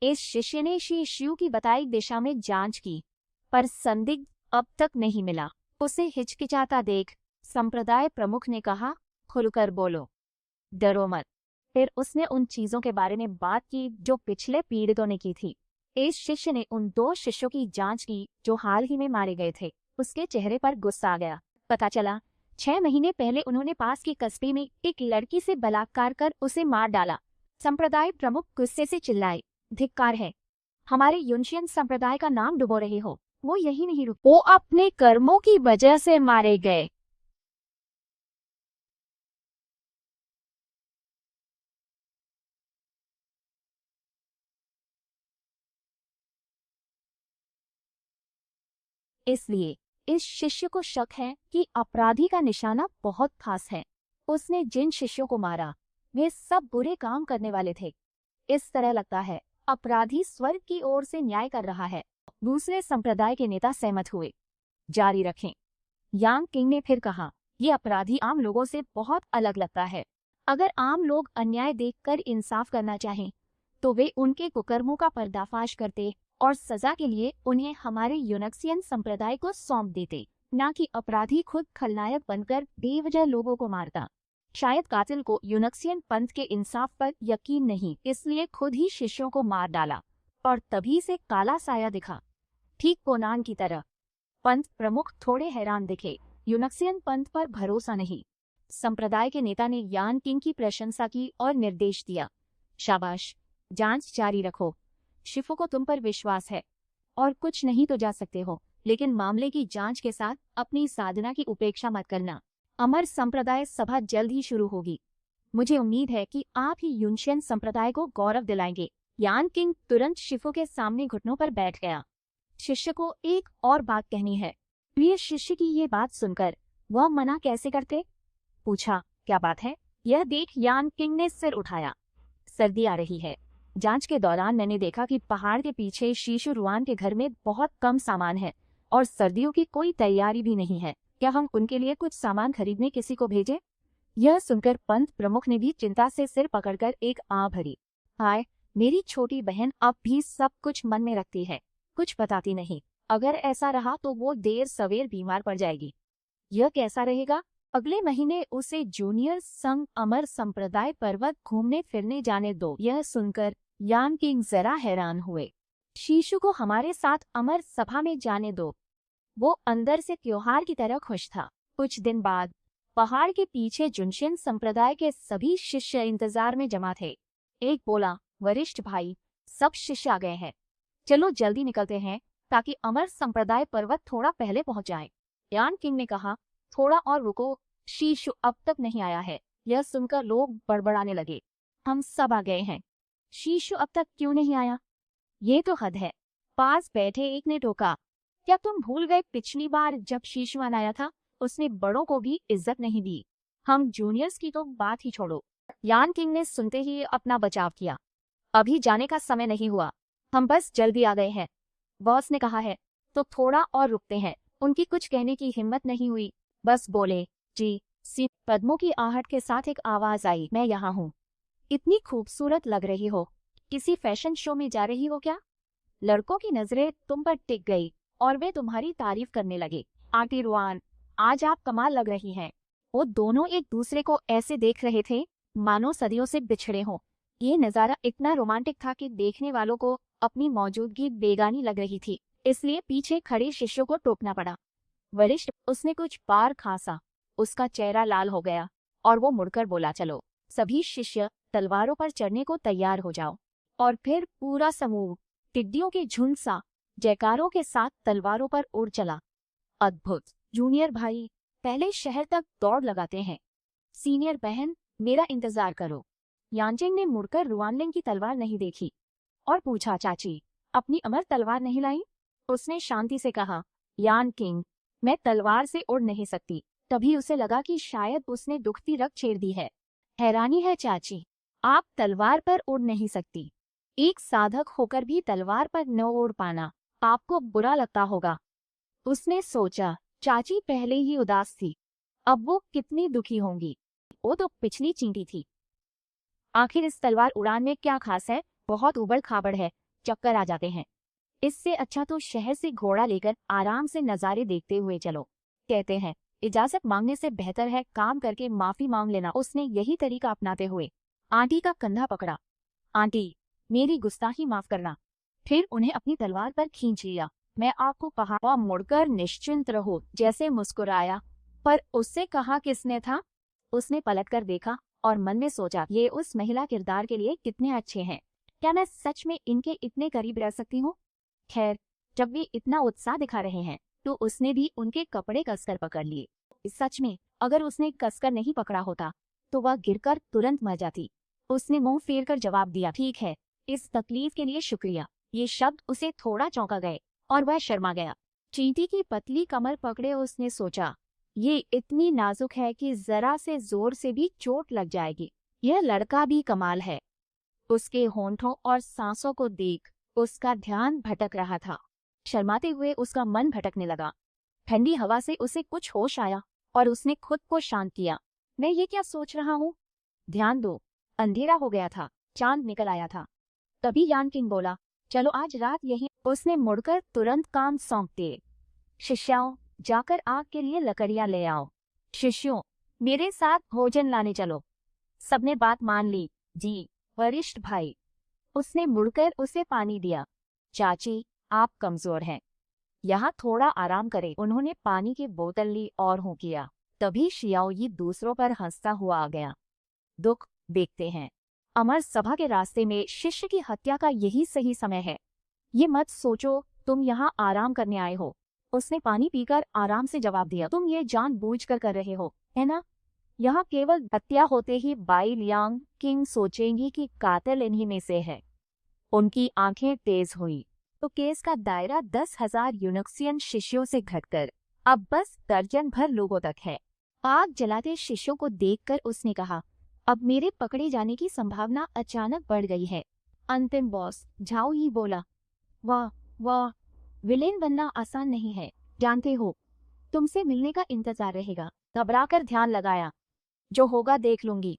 इस शिष्य ने श्री शिव की बताई दिशा में जांच की पर संदिग्ध अब तक नहीं मिला। उसे हिचकिचाता देख संप्रदाय प्रमुख ने कहा, खुलकर बोलो, डरो मत। फिर उसने उन चीजों के बारे में बात की जो पिछले पीड़ितों ने की थी। इस शिष्य ने उन 2 शिष्यों की जांच की जो हाल ही में मारे गए थे। उसके चेहरे पर गुस्सा आ गया। पता चला 6 महीने पहले उन्होंने पास के कस्बे में एक लड़की से बलात्कार कर उसे मार डाला। संप्रदाय प्रमुख गुस्से से चिल्लाए, धिक्कार है, हमारे युनशियन संप्रदाय का नाम डुबो रहे हो। वो यही नहीं रुक, वो अपने कर्मों की वजह से मारे गए। इसलिए इस शिष्य को शक है कि अपराधी का निशाना बहुत खास है। उसने जिन शिष्यों को मारा वे सब बुरे काम करने वाले थे। इस तरह लगता है अपराधी स्वर्ग की ओर से न्याय कर रहा है। दूसरे संप्रदाय के नेता सहमत हुए। जारी रखें, यांग किंग ने फिर कहा, ये अपराधी आम लोगों से बहुत अलग लगता है। अगर आम लोग अन्याय देखकर इंसाफ करना चाहें तो वे उनके कुकर्मों का पर्दाफाश करते और सजा के लिए उन्हें हमारे यूनक्सियन संप्रदाय को सौंप देते, न कि अपराधी खुद खलनायक बनकर बेवजह लोगों को मारता। शायद कातिल को यूनक्सियन पंथ के इंसाफ पर यकीन नहीं, इसलिए खुद ही शिष्यों को मार डाला और तभी से काला साया दिखा, ठीक कोनान की तरह। पंथ प्रमुख थोड़े हैरान दिखे। यूनक्सियन पंथ पर भरोसा नहीं। संप्रदाय के नेता ने यान किंग की प्रशंसा की और निर्देश दिया, शाबाश, जांच जारी रखो। शिफो को तुम पर विश्वास है और कुछ नहीं तो जा सकते हो, लेकिन मामले की जांच के साथ अपनी साधना की उपेक्षा मत करना। अमर संप्रदाय सभा जल्द ही शुरू होगी। मुझे उम्मीद है कि आप ही युनशियन संप्रदाय को गौरव दिलाएंगे। यान किंग तुरंत शिफो के सामने घुटनों पर बैठ गया। शिष्य को एक और बात कहनी है। प्रिय शिष्य की ये बात सुनकर वह मना कैसे करते? पूछा, क्या बात है? यह देख यान किंग ने सिर उठाया। सर्दी आ रही है। जांच के दौरान मैंने देखा कि पहाड़ के पीछे शीशु रुआन के घर में बहुत कम सामान है और सर्दियों की कोई तैयारी भी नहीं है। क्या हम उनके लिए कुछ सामान खरीदने किसी को भेजें? यह सुनकर पंथ प्रमुख ने भी चिंता से सिर पकड़कर एक आह भरी। हाय, मेरी छोटी बहन अब भी सब कुछ मन में रखती है, कुछ बताती नहीं। अगर ऐसा रहा तो वो देर सवेर बीमार पड़ जाएगी। यह कैसा रहेगा? अगले महीने उसे जूनियर संघ अमर संप्रदाय पर्वत घूमने फिरने जाने दो। यह सुनकर यान किंग जरा हैरान हुए। शीशु को हमारे साथ अमर सभा में जाने दो। वो अंदर से त्योहार की तरह खुश था। कुछ दिन बाद पहाड़ के पीछे जुनशियन संप्रदाय के सभी शिष्य इंतजार में जमा थे। एक बोला, वरिष्ठ भाई, सब शिष्य आ गए हैं, चलो जल्दी निकलते हैं ताकि अमर संप्रदाय पर्वत थोड़ा पहले पहुंच जाए। यान किंग ने कहा, थोड़ा और रुको, शीशु अब तक नहीं आया है। यह सुनकर लोग बड़बड़ाने लगे। हम सब आ गए हैं, शीशु अब तक क्यों नहीं आया? ये तो हद है। पास बैठे एक ने टोका, क्या तुम भूल गए पिछली बार जब शीशुआन आया था उसने बड़ों को भी इज्जत नहीं दी। हम जूनियर्स की तो बात ही छोड़ो। यान किंग ने सुनते ही अपना बचाव किया। अभी जाने का समय नहीं हुआ, हम बस जल्दी आ गए हैं। बॉस ने कहा है तो थोड़ा और रुकते हैं। उनकी कुछ कहने की हिम्मत नहीं हुई, बस बोले, जी। सी पद्मों की आहट के साथ एक आवाज आई, मैं यहाँ हूँ। इतनी खूबसूरत लग रही हो, किसी फैशन शो में जा रही हो क्या? लड़कों की नजरें तुम पर टिक गई और वे तुम्हारी तारीफ करने लगे। आंटी रुआन, आज आप कमाल लग रही हैं। वो दोनों एक दूसरे को ऐसे देख रहे थे मानो सदियों से बिछड़े हों। ये नजारा इतना रोमांटिक था कि देखने वालों को अपनी मौजूदगी बेगानी लग रही थी, इसलिए पीछे खड़े शिष्यों को टोकना पड़ा। वरिष्ठ, उसने कुछ बार खांसा, उसका चेहरा लाल हो गया और वो मुड़कर बोला, चलो सभी शिष्य तलवारों पर चढ़ने को तैयार हो जाओ। और फिर पूरा समूह टिड्डियों के झुंड सा जयकारों के साथ तलवारों पर उड़ चला। अद्भुत। जूनियर भाई, पहले शहर तक दौड़ लगाते हैं। सीनियर बहन, मेरा इंतजार करो। यांजिंग ने मुड़कर रुआनलिंग की तलवार नहीं देखी और पूछा, चाची, अपनी अमर तलवार नहीं लाई? उसने शांति से कहा, यान किंग, मैं तलवार से उड़ नहीं सकती। तभी उसे लगा कि शायद उसने दुखती रग छेड़ दी है। हैरानी है चाची, आप तलवार पर उड़ नहीं सकती। एक साधक होकर भी तलवार पर न उड़ पाना आपको बुरा लगता होगा। उसने सोचा, चाची पहले ही उदास थी, अब वो कितनी दुखी होंगी। वो तो पिछली चींटी थी। आखिर इस तलवार उड़ान में क्या खास है? बहुत उबड़ खाबड़ है, चक्कर आ जाते हैं। इससे अच्छा तो शहर से घोड़ा लेकर आराम से नजारे देखते हुए चलो। कहते हैं इजाजत मांगने से बेहतर है काम करके माफी मांग लेना। उसने यही तरीका अपनाते हुए आंटी का कंधा पकड़ा। आंटी, मेरी गुस्ताखी माफ करना। फिर उन्हें अपनी तलवार पर खींच लिया। मैं आपको कहा और मुड़कर निश्चिंत रहो जैसे मुस्कुराया। पर उससे कहा किसने था? उसने पलटकर देखा और मन में सोचा, ये उस महिला किरदार के लिए कितने अच्छे हैं। क्या मैं सच में इनके इतने करीब रह सकती हूँ? खैर, जब वे इतना उत्साह दिखा रहे हैं तो उसने भी उनके कपड़े कसकर पकड़ लिए। सच में अगर उसने कसकर नहीं पकड़ा होता तो वह गिरकर तुरंत मर जाती। उसने मुंह फेर कर जवाब दिया, ठीक है, इस तकलीफ के लिए शुक्रिया। ये शब्द उसे थोड़ा चौंका गए और वह शर्मा गया। चींटी की पतली कमर पकड़े उसने सोचा, ये इतनी नाजुक है कि जरा से जोर से भी चोट लग जाएगी। यह लड़का भी कमाल है। उसके होंठों और सांसों को देख उसका ध्यान भटक रहा था। शर्माते हुए उसका मन भटकने लगा। ठंडी हवा से उसे कुछ होश आया और उसने खुद को शांत किया। मैं ये क्या सोच रहा हूँ? ध्यान दो। अंधेरा हो गया था, चांद निकल आया था। तभी यान किंग बोला, चलो आज रात यहीं। उसने मुड़कर तुरंत काम सौंप दिए। शिष्यों, जाकर आग के लिए लकड़ियां ले आओ। शिष्यों, मेरे साथ भोजन लाने चलो। सबने बात मान ली। जी वरिष्ठ भाई। उसने मुड़कर उसे पानी दिया। चाची, आप कमजोर हैं, यहाँ थोड़ा आराम करें। उन्होंने पानी की बोतल ली और हो किया। तभी शियाओई दूसरों पर हंसता हुआ आ गया। दुख देखते हैं। अमर सभा के रास्ते में शिष्य की हत्या का यही सही समय है। ये मत सोचो तुम यहाँ आराम करने आए हो। उसने पानी पीकर आराम से जवाब दिया, तुम ये जानबूझकर कर रहे हो, है ना? यहाँ केवल हत्या होते ही बाई लियांग किंग सोचेंगी कि कातिल इन्हीं में से है। उनकी आंखें तेज हुई तो केस का दायरा 10,000 यूनिक्सियन शिष्यों से घटकर अब बस दर्जन भर लोगों तक है। आग जलाते शिष्यों को देखकर उसने कहा, अब मेरे पकड़े जाने की संभावना अचानक बढ़ गई है। अंतिम बॉस झाओ ही बोला, वाह वाह, विलेन बनना आसान नहीं है, जानते हो। तुमसे मिलने का इंतजार रहेगा। घबराकर ध्यान लगाया, जो होगा देख लूंगी।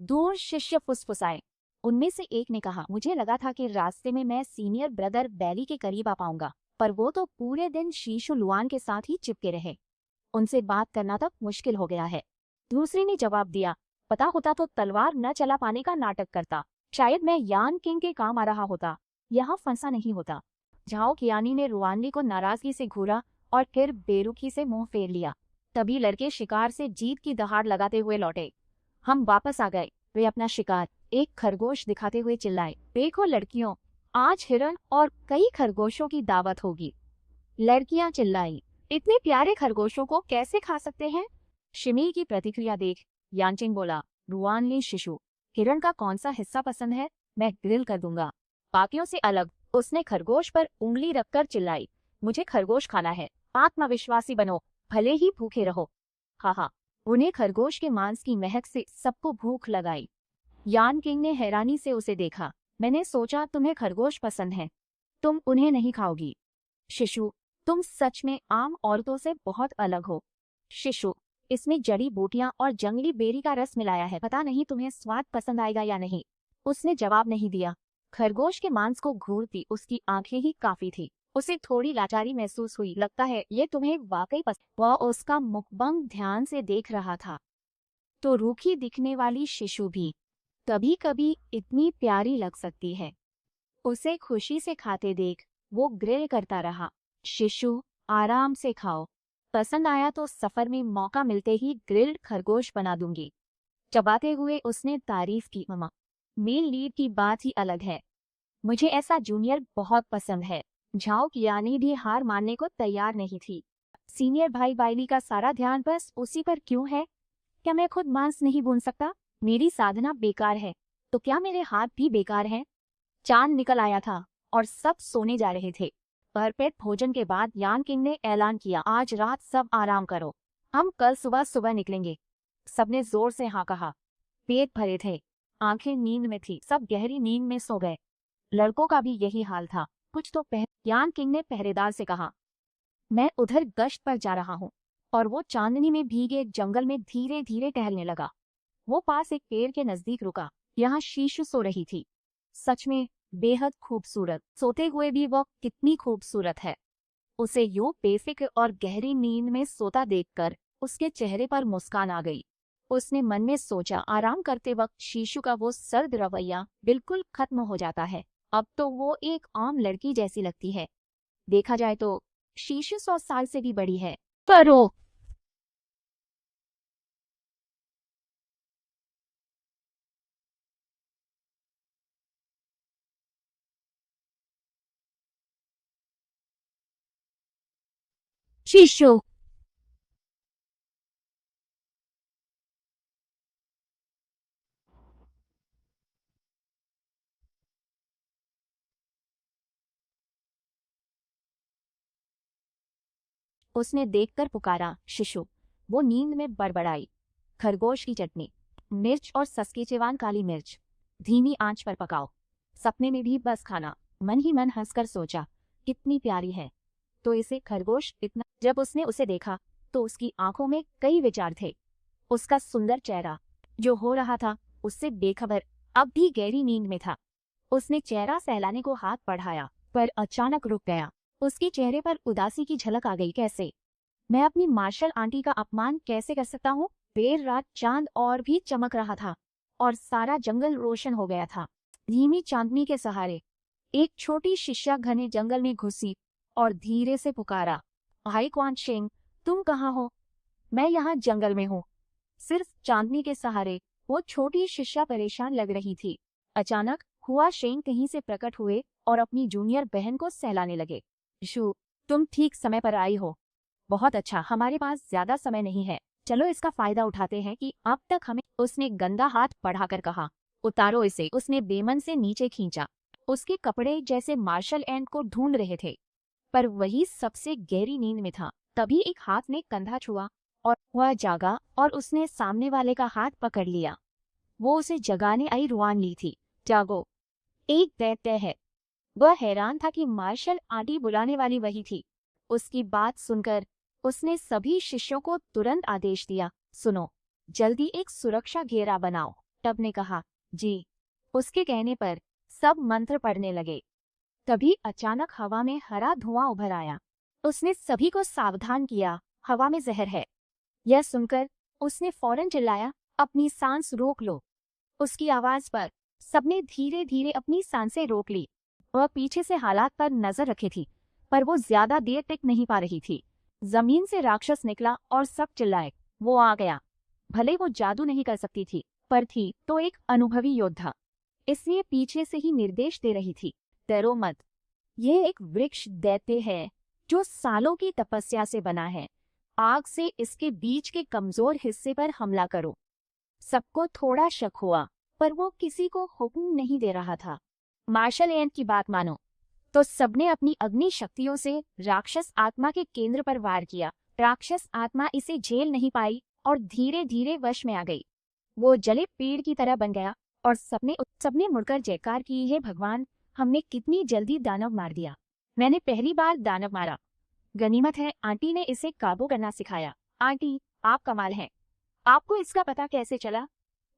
दूर शिष्य फुसफुसाए। उनमें से एक ने कहा, मुझे लगा था कि रास्ते में मैं सीनियर ब्रदर बैली के करीब आ पाऊंगा, पर वो तो पूरे दिन शीशु लुआन के साथ ही चिपके रहे। उनसे बात करना तक मुश्किल हो गया है। दूसरे ने जवाब दिया, पता होता तो तलवार न चला पाने का नाटक करता। शायद मैं यान किंग के काम आ रहा होता, यहाँ फंसा नहीं होता। झाओ कियानी ने रुआनली को नाराजगी से घूरा और फिर बेरुखी से मुंह फेर लिया। तभी लड़के शिकार से जीत की दहाड़ लगाते हुए लौटे। हम वापस आ गए। वे अपना शिकार एक खरगोश दिखाते हुए चिल्लाए, देखो लड़कियों, आज हिरण और कई खरगोशों की दावत होगी। लड़कियां चिल्लाई, इतने प्यारे खरगोशों को कैसे खा सकते हैं? शिमी की प्रतिक्रिया देख यानचिंग बोला, रुआनली शिशु, हिरण का कौन सा हिस्सा पसंद है? मैं ग्रिल कर दूंगा, बाकियों से अलग। उसने खरगोश पर उंगली रखकर चिल्लाई, मुझे खरगोश खाना है। आत्मविश्वासी बनो, भले ही भूखे रहो। हाँ, उन्हें खरगोश के मांस की महक से सबको भूख लगाई। यान किंग ने हैरानी से उसे देखा। मैंने सोचा तुम्हें खरगोश पसंद है, तुम उन्हें नहीं खाओगी। शिशु, तुम सच में आम औरतों से बहुत अलग हो। शिशु, इसमें जड़ी बूटियां और जंगली बेरी का रस मिलाया है, पता नहीं तुम्हें स्वाद पसंद आएगा या नहीं। उसने जवाब नहीं दिया। खरगोश के मांस को घूरती उसकी आंखें ही काफी थी। उसे थोड़ी लाचारी महसूस हुई। लगता है ये तुम्हें वाकई पसंद। वह उसका मुखबंग ध्यान से देख रहा था। तो रूखी दिखने वाली शिशु भी कभी कभी इतनी प्यारी लग सकती है। उसे खुशी से खाते देख वो ग्रिल करता रहा। शिशु, आराम से खाओ, पसंद आया तो सफर में मौका मिलते ही ग्रिल्ड खरगोश बना दूंगी। चबाते हुए उसने तारीफ की, ममा, मेल लीड की बात ही अलग है, मुझे ऐसा जूनियर बहुत पसंद है। झाओ कियानी भी हार मानने को तैयार नहीं थी। सीनियर भाई बाइली का सारा ध्यान बस उसी पर क्यों है? क्या मैं खुद मांस नहीं भून सकता? मेरी साधना बेकार है तो क्या मेरे हाथ भी बेकार हैं? चांद निकल आया था और सब सोने जा रहे थे। भरपेट भोजन के बाद यान किंग ने ऐलान किया, आज रात सब आराम करो, हम कल सुबह सुबह निकलेंगे। सबने जोर से हाँ कहा। पेट भरे थे, आंखें नींद में थी, सब गहरी नींद में सो गए। लड़कों का भी यही हाल था। कुछ तो यान किंग ने पहरेदार से कहा, मैं उधर गश्त पर जा रहा हूँ। और वो चांदनी में भीगे जंगल में धीरे धीरे टहलने लगा। वो पास एक पेड़ के नजदीक रुका। यहाँ शीशु सो रही थी। सच में बेहद खूबसूरत। सोते हुए भी वह कितनी खूबसूरत है। उसे यूं बेफिक्र और गहरी नींद में सोता देखकर उसके चेहरे पर मुस्कान आ गई। उसने मन में सोचा, आराम करते वक्त शीशु का वो सर्द रवैया बिल्कुल खत्म हो जाता है। अब तो वो एक आम लड़की जैसी लगती है। देखा जाए तो शीशु 100 साल से भी बड़ी है। पर ओ शीशु। उसने देखकर पुकारा, शिशु। वो नींद में बड़बड़ाई, खरगोश की चटनी, मिर्च और सस्केचेवान काली मिर्च, धीमी आंच पर पकाओ। सपने में भी बस खाना। मन ही मन हंसकर सोचा, कितनी प्यारी है। तो इसे खरगोश इतना। जब उसने उसे देखा तो उसकी आंखों में कई विचार थे। उसका सुंदर चेहरा जो हो रहा था उससे बेखबर अब भी गहरी नींद में था। उसने चेहरा सहलाने को हाथ बढ़ाया पर अचानक रुक गया। उसके चेहरे पर उदासी की झलक आ गई। कैसे? मैं अपनी मार्शल आंटी का अपमान कैसे कर सकता हूँ? देर रात चांद और भी चमक रहा था और सारा जंगल रोशन हो गया था। धीमी चांदनी के सहारे एक छोटी शिष्या घने जंगल में घुसी और धीरे से पुकारा, हाय क्वान शेंग, तुम कहाँ हो? मैं यहाँ जंगल में हूँ। सिर्फ चांदनी के सहारे वो छोटी शिष्या परेशान लग रही थी। अचानक हुआ शेंग कहीं से प्रकट हुए और अपनी जूनियर बहन को सहलाने लगे। शु, तुम ठीक समय पर आई हो। बहुत अच्छा, हमारे पास ज्यादा समय नहीं है। चलो इसका फायदा उठाते हैं कि अब तक हमें। उसने गंदा हाथ बढ़ाकर कहा, उतारो इसे। उसने बेमन से नीचे खींचा। उसके कपड़े जैसे मार्शल एंड को ढूंढ रहे थे, पर वही सबसे गहरी नींद में था। तभी एक हाथ ने कंधा छुआ और वह जागा और उसने सामने वाले का हाथ पकड़ लिया। वो उसे जगाने आई रुआन ली थी। जागो, एक दैत्य है। वह हैरान था कि मार्शल आंटी बुलाने वाली वही थी। उसकी बात सुनकर उसने सभी शिष्यों को तुरंत आदेश दिया, सुनो, जल्दी एक सुरक्षा घेरा बनाओ। टब ने कहा, जी। उसके कहने पर सब मंत्र पढ़ने लगे। तभी अचानक हवा में हरा धुआं उभर आया। उसने सभी को सावधान किया, हवा में जहर है। यह सुनकर उसने फौरन चिल्लाया, अपनी सांस रोक लो। उसकी आवाज पर सबने धीरे धीरे अपनी सांसें रोक ली। वह पीछे से हालात पर नजर रखे थी, पर वो ज्यादा देर टिक नहीं पा रही थी। जमीन से राक्षस निकला और सब चिल्लाए, वो आ गया। भले वो जादू नहीं कर सकती थी, पर थी तो एक अनुभवी योद्धा, इसलिए पीछे से ही निर्देश दे रही थी, डरो मत। यह एक वृक्ष दैत्य है जो सालों की तपस्या से बना है। आग से इसके बीच के कमजोर हिस्से पर हमला करो। सबको थोड़ा शक हुआ, पर वो किसी को हुक्म नहीं दे रहा था। मार्शल एंड की बात मानो। तो सबने अपनी अग्नि शक्तियों से राक्षस आत्मा के केंद्र पर वार किया। राक्षस आत्मा इसे झेल नहीं पाई और धीरे धीरे वश में आ गई। वो जले पेड़ की तरह बन गया और सबने मुड़कर जयकार की, हे भगवान, हमने कितनी जल्दी दानव मार दिया। मैंने पहली बार दानव मारा। गनीमत है आंटी ने इसे काबू करना सिखाया। आंटी, आप कमाल हैं। आपको इसका पता कैसे चला?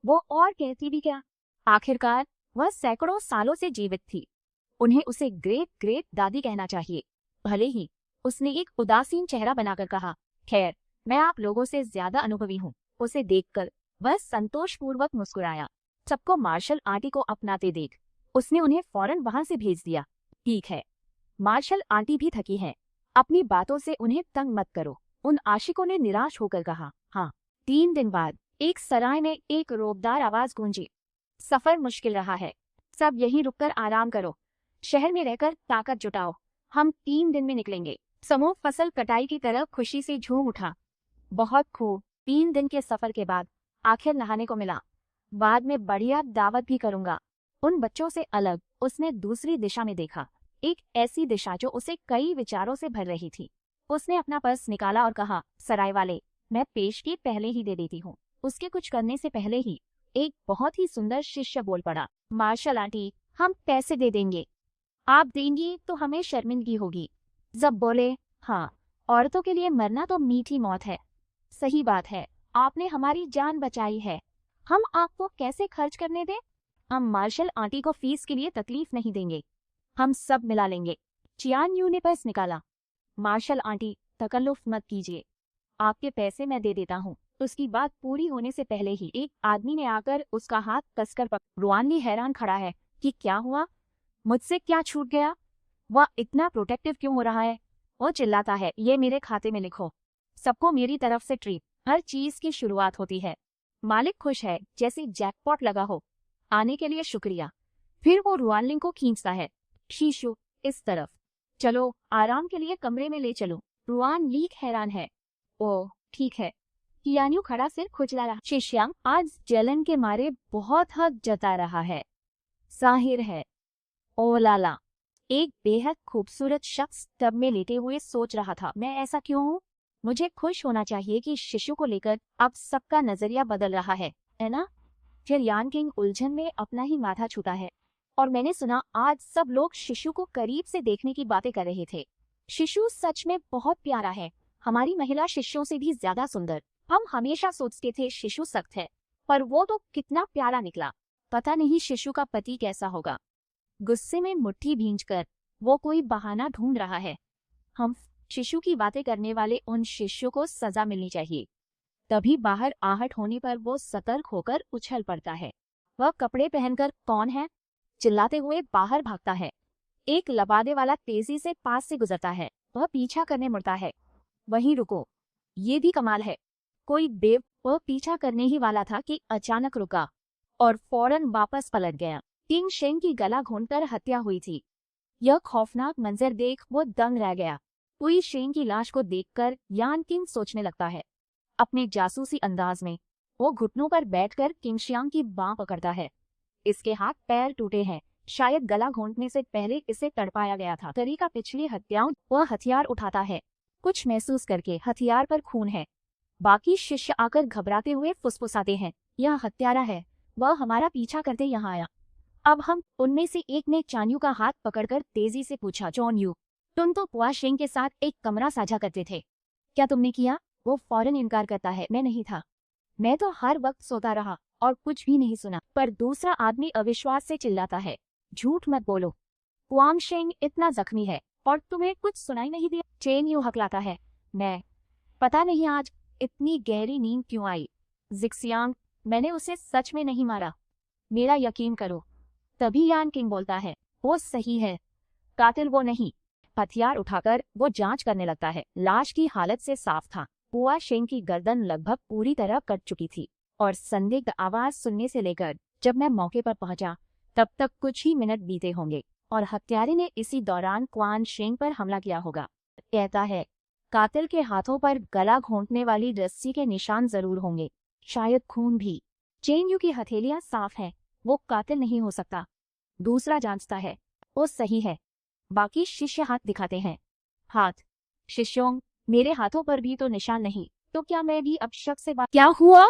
वो और कहती भी क्या। आखिरकार वह सैकड़ों सालों से जीवित थी। उन्हें उसे ग्रेट ग्रेट दादी कहना चाहिए। भले ही। उसने एक उदासीन चेहरा बनाकर कहा, खैर, मैं आप लोगों से ज्यादा अनुभवी हूँ। उसे देखकर वह संतोषपूर्वक मुस्कुराया। सबको मार्शल आंटी को अपनाते देख उसने उन्हें फौरन वहां से भेज दिया। ठीक है, मार्शल आंटी भी थकी हैं। अपनी बातों से उन्हें तंग मत करो। उन आशिकों ने निराश होकर कहा। हाँ। 3 दिन बाद एक सराय में एक रोबदार आवाज गूंजी, सफर मुश्किल रहा है। सब यहीं रुककर आराम करो। शहर में रहकर ताकत जुटाओ। हम 3 दिन में निकलेंगे। समूह फसल कटाई की तरफ खुशी से झूम उठा। बहुत खूब। 3 दिन के सफर के बाद आखिर नहाने को मिला। बाद में बढ़िया दावत भी करूंगा। उन बच्चों से अलग उसने दूसरी दिशा में देखा, एक ऐसी दिशा जो उसे कई विचारों से भर रही थी। उसने अपना पर्स निकाला और कहा, सराय वाले, मैं पेशगी पहले ही दे देती हूँ। उसके कुछ करने से पहले ही एक बहुत ही सुंदर शिष्य बोल पड़ा, मार्शल आंटी, हम पैसे दे देंगे। आप देंगी तो हमें शर्मिंदगी होगी। जब बोले, हाँ, औरतों के लिए मरना तो मीठी मौत है। सही बात है, आपने हमारी जान बचाई है। हम आपको कैसे खर्च करने दें? हम मार्शल आंटी को फीस के लिए तकलीफ नहीं देंगे, हम सब मिला लेंगे। चियान यू ने पर्स निकाला। मार्शल आंटी, तकल्लुफ मत कीजिए, आपके पैसे मैं दे देता हूँ। उसकी बात पूरी होने से पहले ही एक आदमी ने आकर उसका हाथ कसकर पकड़ा। रुआनी हैरान खड़ा है कि क्या हुआ, मुझसे क्या छूट गया, वह इतना प्रोटेक्टिव क्यों हो रहा है। वो चिल्लाता है, ये मेरे खाते में लिखो, सबको मेरी तरफ से ट्रीट। हर चीज की शुरुआत होती है। मालिक खुश है जैसे जैकपॉट लगा हो। आने के लिए शुक्रिया। फिर वो रुआनलिंग को खींचता है। शीशु, इस तरफ चलो, आराम के लिए कमरे में ले चलो। रुआन लीक हैरान है। ओह ठीक है। कियान्यू खड़ा सिर खुजला रहा। शिष्यांग आज जलन के मारे बहुत हद जता रहा है। जाहिर है। ओ लाला, एक बेहद खूबसूरत शख्स टब में लेटे हुए सोच रहा था, मैं ऐसा क्यों हूँ। मुझे खुश होना चाहिए कि शिशु को लेकर अब सबका नजरिया बदल रहा है ना। फिर यान किंग उलझन में अपना ही माथा छूता है। और मैंने सुना आज सब लोग शिशु को करीब से देखने की बातें कर रहे थे। शिशु सच में बहुत प्यारा है, हमारी महिला शिष्यों से भी ज्यादा सुंदर। हम हमेशा सोचते थे शिशु सख्त है, पर वो तो कितना प्यारा निकला। पता नहीं शिशु का पति कैसा होगा। गुस्से में मुट्ठी भींचकर वो कोई बहाना ढूंढ रहा है। हम शिशु की बातें करने वाले उन शिष्यों को सजा मिलनी चाहिए। तभी बाहर आहट होने पर वो सतर्क होकर उछल पड़ता है। वह कपड़े पहनकर कौन है, चिल्लाते हुए बाहर भागता है। एक लबादे वाला तेजी से पास से गुजरता है। वह पीछा करने मुड़ता है। वहीं रुको, ये भी कमाल है, कोई देव। वह पीछा करने ही वाला था कि अचानक रुका और फौरन वापस पलट गया। किंग शेंग की गला घोंटकर हत्या हुई थी। यह खौफनाक मंजर देख वो दंग रह गया। हुई शेंग की लाश को देखकर यान किंग सोचने लगता है। अपने जासूसी अंदाज में वो घुटनों पर बैठकर किंगशियांग की बांह पकड़ता है। इसके हाथ पैर टूटे हैं, शायद गला घोंटने से पहले इसे तड़पाया गया था। तरीका पिछली हत्याओं। वह हथियार उठाता है, कुछ महसूस करके हथियार पर खून है। बाकी शिष्य आकर घबराते हुए फुसफुसाते हैं, यह हत्यारा है, वह हमारा पीछा करते यहाँ आया। अब हम उनमें से एक ने चान्यू का हाथ पकड़कर तेजी से पूछा, जॉन यू, तुम तो पुआ शेंग के साथ एक कमरा साझा करते थे, क्या तुमने किया। वो फौरन इनकार करता है, मैं नहीं था, मैं तो हर वक्त सोता रहा और कुछ भी नहीं सुना। पर दूसरा आदमी अविश्वास से चिल्लाता है, झूठ मत बोलो, पुआंग शेंग इतना जख्मी है और तुम्हें कुछ सुनाई नहीं दिया। चेन यू हकलाता है, मैं पता नहीं आज इतनी गहरी नींद क्यों आई। जिक्सियांग, मैंने उसे सच में नहीं मारा, मेरा यकीन करो। तभी यान किंग बोलता है, वो सही है, कातिल वो नहीं। हथियार उठाकर वो जांच करने लगता है। लाश की हालत से साफ था, पुआ शेंग की गर्दन लगभग पूरी तरह कट चुकी थी और संदिग्ध आवाज सुनने से लेकर जब मैं मौके पर पहुंचा तब तक कुछ ही मिनट बीते होंगे और हत्यारे ने इसी दौरान क्वान शेंग पर हमला किया होगा। कहता है, कातिल के हाथों पर गला घोंटने वाली रस्सी के निशान जरूर होंगे, शायद खून भी। चेन यू की हथेलियां साफ हैं, वो कातिल नहीं हो सकता। दूसरा जांचता है, वो सही है। बाकी शिष्य हाथ दिखाते हैं। हाथ, शिष्यों, मेरे हाथों पर भी तो निशान नहीं, तो क्या मैं भी अब शक से बात। क्या हुआ।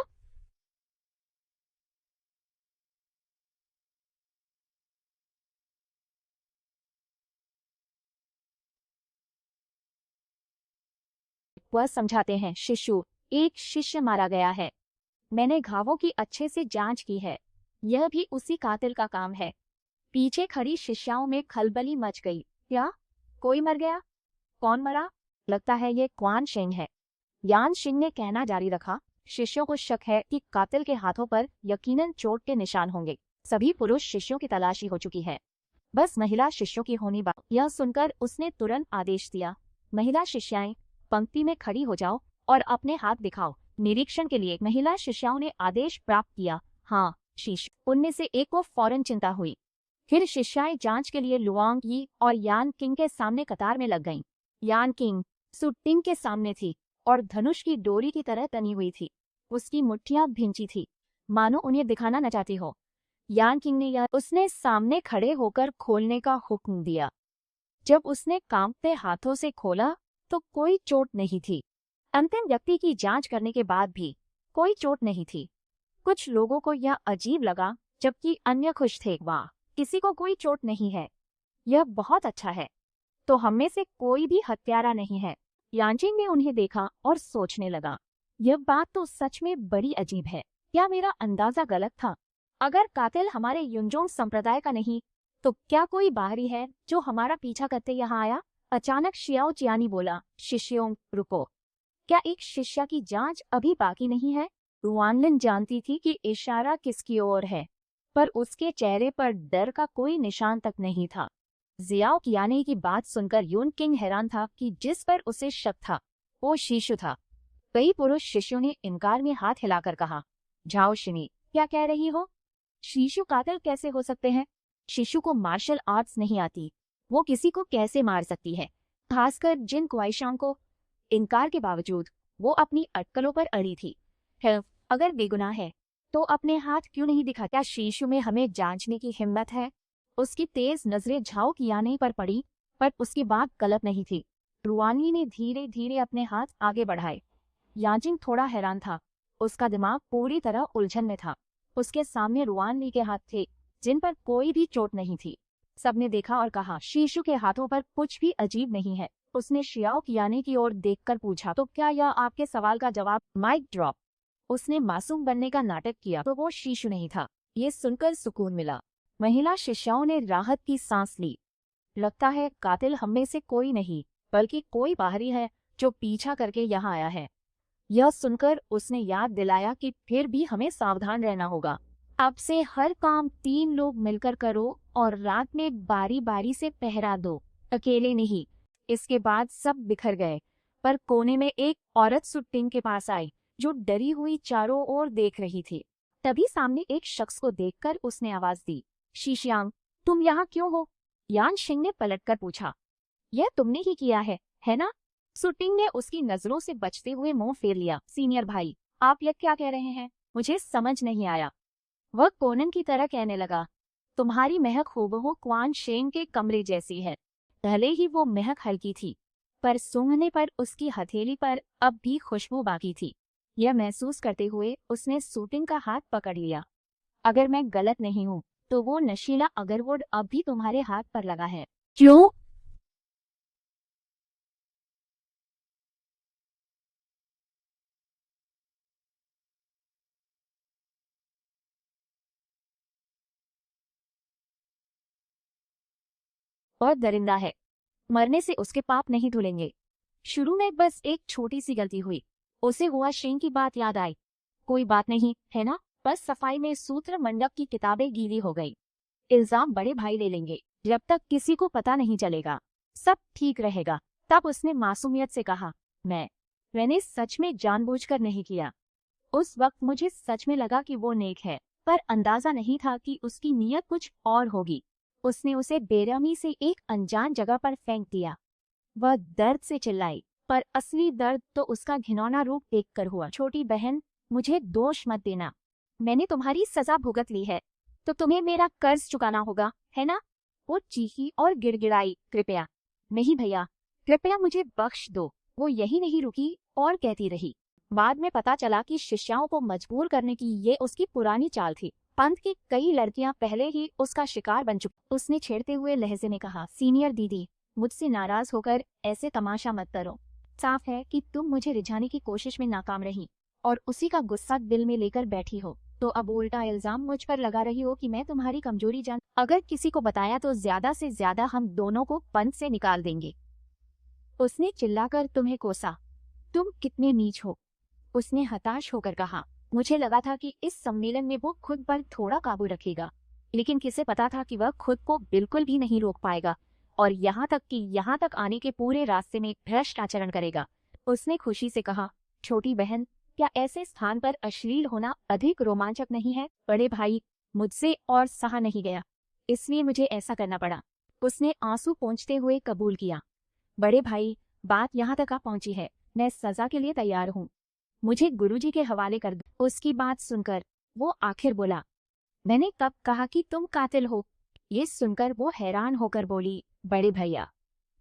वह समझाते हैं, शिशु, एक शिष्य मारा गया है, मैंने घावों की अच्छे से जांच की है, यह भी उसी कातिल का काम है। पीछे खड़ी शिष्याओं में खलबली मच गई। क्या कोई मर गया, कौन मरा। लगता है ये क्वान शेंग है। यान शिंग ने कहना जारी रखा, शिष्यों को शक है कि कातिल के हाथों पर यकीनन चोट के निशान होंगे। सभी पुरुष शिष्यों की तलाशी हो चुकी है, बस महिला शिष्यों की होनी बाकी। यह सुनकर उसने तुरंत आदेश दिया, महिला शिष्याएं पंक्ति में खड़ी हो जाओ और अपने हाथ दिखाओ। निरीक्षण के लिए महिला शिष्याओं ने आदेश प्राप्त किया। हाँ शीश। उनमें से एक को फौरन चिंता हुई। फिर शिष्याएं जांच के लिए लुआंग यी और यान किंग के सामने कतार में लग गईं। यान किंग सुटिंग के सामने थी और धनुष की डोरी की तरह तनी हुई थी। उसकी मुट्ठियां भिंची थी, मानो उन्हें दिखाना न चाहती हो। यान किंग ने उसने सामने खड़े होकर खोलने का हुक्म दिया। जब उसने कांपते हाथों से खोला तो कोई चोट नहीं थी। अंतिम व्यक्ति की जांच करने के बाद भी कोई चोट नहीं थी। कुछ लोगों को यह अजीब लगा, जबकि अन्य खुश थे। वाह, किसी को कोई चोट नहीं है, यह बहुत अच्छा है। तो हम में से कोई भी हत्यारा नहीं है। यांचिंग ने उन्हें देखा और सोचने लगा, यह बात तो सच में बड़ी अजीब है। क्या मेरा अंदाजा गलत था। अगर कातिल हमारे युनजोंग संप्रदाय का नहीं तो क्या कोई बाहरी है जो हमारा पीछा करते यहाँ आया? अचानक शियाओ चियानी बोला, शिष्यों रुको, क्या एक शिष्या की जांच अभी बाकी नहीं है? रुआनलिन जानती थी कि इशारा किसकी ओर है, पर उसके चेहरे पर डर का कोई निशान तक नहीं था। जियाओ कियाने की बात सुनकर यून किंग हैरान था कि जिस पर उसे शक था वो शीशु था। कई पुरुष शिष्यों ने इनकार में हाथ हिलाकर कहा, झाओ शिनी, क्या कह रही हो? शीशु कातिल कैसे हो सकते हैं? शिशु को मार्शल आर्ट्स नहीं आती, वो किसी को कैसे मार सकती है, खासकर जिन ख्वाहिशों को? इनकार के बावजूद वो अपनी अटकलों पर अड़ी थी। है, अगर बेगुनाह है तो अपने हाथ क्यों नहीं दिखाता? शीशु में हमें जांचने की हिम्मत है? उसकी तेज नजरें झाओ कियाने पर पड़ी, पर उसकी बात गलत नहीं थी। रुआनी ने धीरे धीरे अपने हाथ आगे बढ़ाए। याजिंग थोड़ा हैरान था, उसका दिमाग पूरी तरह उलझन में था। उसके सामने रुआनी के हाथ थे जिन पर कोई भी चोट नहीं थी। सबने देखा और कहा, शीशु के हाथों पर कुछ भी अजीब नहीं है। उसने शियाओ कियाने की ओर देखकर पूछा, तो क्या यह आपके सवाल का जवाब? Mic drop. उसने मासूम बनने का नाटक किया तो वो शीशु नहीं था। ये सुनकर सुकून मिला। महिला शिष्याओं ने राहत की सांस ली। लगता है कातिल हम में से कोई नहीं बल्कि कोई बाहरी है जो पीछा करके यहाँ आया है। यह सुनकर उसने याद दिलाया कि फिर भी हमें सावधान रहना होगा। अब से हर काम 3 लोग मिलकर करो और रात में बारी बारी से पहरा दो, अकेले नहीं। इसके बाद सब बिखर गए, पर कोने में एक औरत सुट्टिंग के पास आई जो डरी हुई चारों ओर देख रही थी। तभी सामने एक शख्स को देखकर उसने आवाज दी, शीशियांग, तुम यहाँ क्यों हो? यान शिंग ने पलटकर पूछा, यह तुमने ही किया है ना? सुटिंग ने उसकी नजरों से बचते हुए मुंह फेर लिया। सीनियर भाई, आप यह क्या कह रहे हैं? मुझे समझ नहीं आया। वह कोनन की तरह कहने लगा, तुम्हारी महक हूबहू क्वान शेंग के कमरे जैसी है। पहले ही वो महक हल्की थी, पर सूंघने पर उसकी हथेली पर अब भी खुशबू बाकी थी। यह महसूस करते हुए उसने सुटिंग का हाथ पकड़ लिया। अगर मैं गलत नहीं हूँ तो वो नशीला अगरवुड अब भी तुम्हारे हाथ पर लगा है। क्यों? बहुत दरिंदा है, मरने से उसके पाप नहीं धुलेंगे। शुरू में बस एक छोटी सी गलती हुई, उसे हुआ शेंग की बात याद आई। कोई बात नहीं है ना, बस सफाई में सूत्र मंडप की किताबें गीली हो गई। इल्जाम बड़े भाई ले लेंगे, जब तक किसी को पता नहीं चलेगा सब ठीक रहेगा। तब उसने मासूमियत से कहा, मैंने सच में जानबूझकर नहीं किया। उस वक्त मुझे सच में लगा कि वो नेक है, पर अंदाजा नहीं था कि उसकी नीयत कुछ और होगी। उसने उसे बेरहमी से एक अनजान जगह पर फेंक दिया। वह दर्द से चिल्लाई, पर असली दर्द तो उसका घिनौना रूप देखकर हुआ। छोटी बहन, मुझे दोष मत देना। मैंने तुम्हारी सजा भुगत ली है, तो तुम्हें मेरा कर्ज चुकाना होगा, है ना? वो चीखी और गिड़गिड़ाई, कृपया नहीं भैया, कृपया मुझे बख्श दो। वो यही नहीं रुकी और कहती रही। बाद में पता चला कि शिष्याओं को मजबूर करने की ये उसकी पुरानी चाल थी। पंथ की कई लड़कियां पहले ही उसका शिकार बन चुकी। उसने छेड़ते हुए लहजे में कहा, सीनियर दीदी, मुझसे नाराज होकर ऐसे तमाशा मत करो। साफ है कि तुम मुझे रिझाने की कोशिश में नाकाम रही और उसी का गुस्सा दिल में लेकर बैठी हो, तो अब उल्टा इल्जाम मुझ पर लगा रही हो कि मैं तुम्हारी कमजोरी जान। अगर किसी को बताया तो ज्यादा से ज्यादा हम दोनों को पंथ से निकाल देंगे। उसने चिल्लाकर तुम्हें कोसा, तुम कितने नीच हो। उसने हताश होकर कहा, मुझे लगा था कि इस सम्मेलन में वो खुद पर थोड़ा काबू रखेगा, लेकिन किसे पता था कि वह खुद को बिल्कुल भी नहीं रोक पाएगा और यहाँ तक कि यहाँ तक आने के पूरे रास्ते में भ्रष्ट आचरण करेगा। उसने खुशी से कहा, छोटी बहन, क्या ऐसे स्थान पर अश्लील होना अधिक रोमांचक नहीं है? बड़े भाई, मुझसे और सहा नहीं गया, इसलिए मुझे ऐसा करना पड़ा। उसने आंसू पोंछते हुए कबूल किया। बड़े भाई, बात यहाँ तक आ पहुंची है, मैं सजा के लिए तैयार हूँ। मुझे गुरुजी के हवाले कर दो। उसकी बात सुनकर वो आखिर बोला, मैंने कब कहा कि तुम कातिल हो? ये सुनकर वो हैरान होकर बोली, बड़े भैया।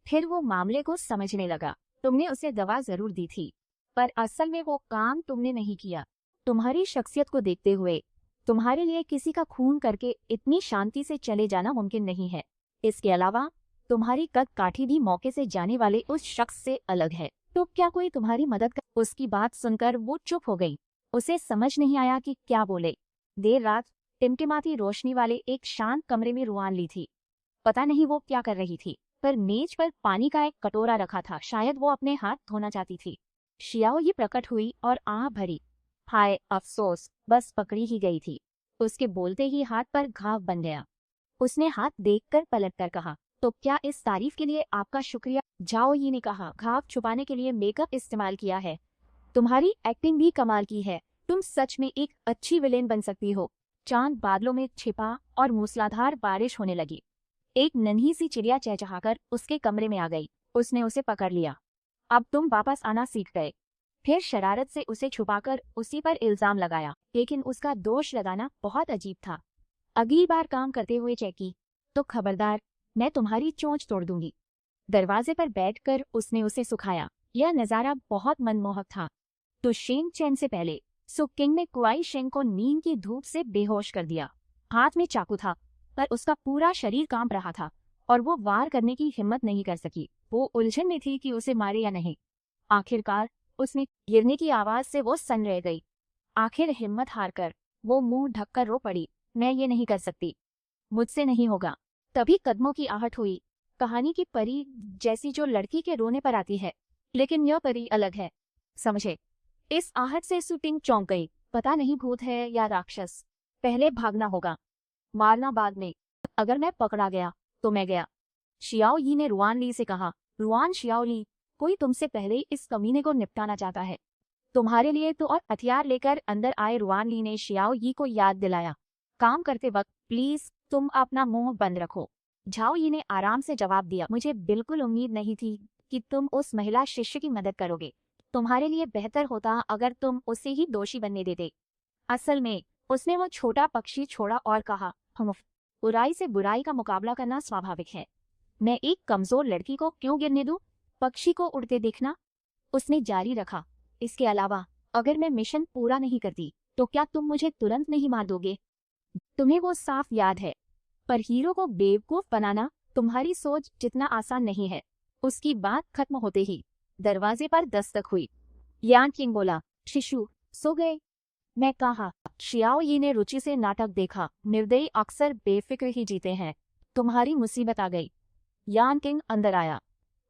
फिर वो मामले को समझने लगा। तुमने उसे दवा जरूर दी थी, पर असल में वो काम तुमने नहीं किया। तुम्हारी शख्सियत को देखते हुए तुम्हारे लिए किसी का खून करके इतनी शांति से चले जाना मुमकिन नहीं है। इसके अलावा तुम्हारी कद काठी भी मौके से जाने वाले उस शख्स से अलग है, तो क्या कोई तुम्हारी मदद कर? उसकी बात सुनकर वो चुप हो गई। उसे समझ नहीं आया कि क्या बोले। देर रात टिमटिमाती रोशनी वाले एक शांत कमरे में रुआन ली थी। पता नहीं वो क्या कर रही थी, पर मेज पर पानी का एक कटोरा रखा था, शायद वो अपने हाथ धोना चाहती थी। शियाओ ये प्रकट हुई और आह भरी। हाय अफसोस, बस पकड़ी ही गई थी। उसके बोलते ही हाथ पर घाव बन गया। उसने हाथ देखकर पलटकर कहा, तो क्या इस तारीफ के लिए आपका शुक्रिया? जाओ यी ने कहा, घाव छुपाने के लिए मेकअप इस्तेमाल किया है। तुम्हारी एक्टिंग भी कमाल की है। तुम सच में एक अच्छी विलेन बन सकती हो। चांद बादलों में छिपा और मूसलाधार बारिश होने लगी। एक नन्ही सी चिड़िया चहचहाकर उसके कमरे में आ गई। उसने उसे पकड़ लिया। अब तुम वापस आना सीख गए। फिर शरारत से उसे छुपाकर उसी पर इल्जाम लगाया, लेकिन उसका दोष लगाना बहुत अजीब था। अगली बार काम करते हुए चेकी तो खबरदार, मैं तुम्हारी चोंच तोड़ दूंगी। दरवाजे पर बैठकर उसने उसे सुखाया। यह नजारा बहुत मनमोहक था। तो शेंग चैन से पहले सो किंग ने कुआई शेंग को नींद की धूप से बेहोश कर दिया। हाथ में चाकू था, पर उसका पूरा शरीर कांप रहा था और वो वार करने की हिम्मत नहीं कर सकी। वो उलझन में थी कि उसे मारे या नहीं। आखिरकार उसने गिरने की आवाज से वो सन रह गई। आखिर हिम्मत हारकर वो मुंह ढककर रो पड़ी। मैं ये नहीं कर सकती, मुझसे नहीं होगा। तभी कदमों की आहट हुई, कहानी की परी जैसी जो लड़की के रोने पर आती है, लेकिन यह परी अलग है, समझे। इस आहट से सुटिंग चौंक गई। पता नहीं भूत है या राक्षस। पहले भागना होगा, मारना बाद में। अगर मैं पकड़ा गया तो मैं गया। शियाओ यी ने रुआन ली से कहा, रुआन शियाओ ली, कोई तुमसे पहले इस कमीने को निपटाना चाहता है। तुम्हारे लिए तो और हथियार लेकर अंदर आए। रुआन ली ने शियाओ यी को याद दिलाया, काम करते वक्त प्लीज तुम अपना मुंह बंद रखो। झाओ यी ने आराम से जवाब दिया, मुझे बिल्कुल उम्मीद नहीं थी कि तुम उस महिला शिष्य की मदद करोगे। तुम्हारे लिए बेहतर होता अगर तुम उसे ही दोषी बनने देते। असल में उसने वो छोटा पक्षी छोड़ा और कहा, हम बुराई से बुराई का मुकाबला करना स्वाभाविक है। मैं एक कमजोर लड़की को क्यों गिरने दूं? पक्षी को उड़ते देखना। उसने जारी रखा, इसके अलावा अगर मैं मिशन पूरा नहीं करती तो क्या तुम मुझे तुरंत नहीं मार दोगे? तुम्हें वो साफ याद है, पर हीरो को बेवकूफ बनाना तुम्हारी सोच जितना आसान नहीं है। उसकी बात खत्म होते ही दरवाजे पर दस्तक हुई। यान किंग बोला, शिशु सो गए? मैं कहा। शियाओ यी ने रुचि से नाटक देखा। निर्दयी अक्सर बेफिक्र ही जीते हैं। तुम्हारी मुसीबत आ गई। यान किंग अंदर आया।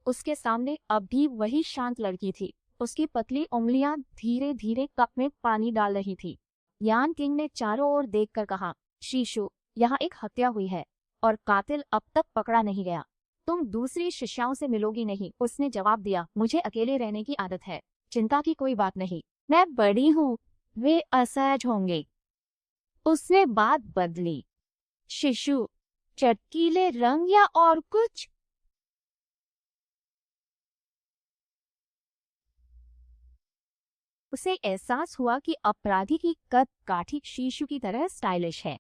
उसके सामने अब भी वही शांत लड़की थी। उसकी पतली उंगलियां धीरे धीरे कप में पानी डाल रही थी। यान किंग ने चारों ओर देखकर कहा, शीशु, यहाँ एक हत्या हुई है और कातिल अब तक पकड़ा नहीं गया। तुम दूसरी शिष्याओं से मिलोगी नहीं। उसने जवाब दिया, मुझे अकेले रहने की आदत है। चिंता की कोई बात नहीं, मैं बड़ी हूँ, वे असहज होंगे। उसने बात बदली, शिशु, चटकीले रंग या और कुछ? उसे एहसास हुआ कि अपराधी की कद काठी शीशु की तरह स्टाइलिश है।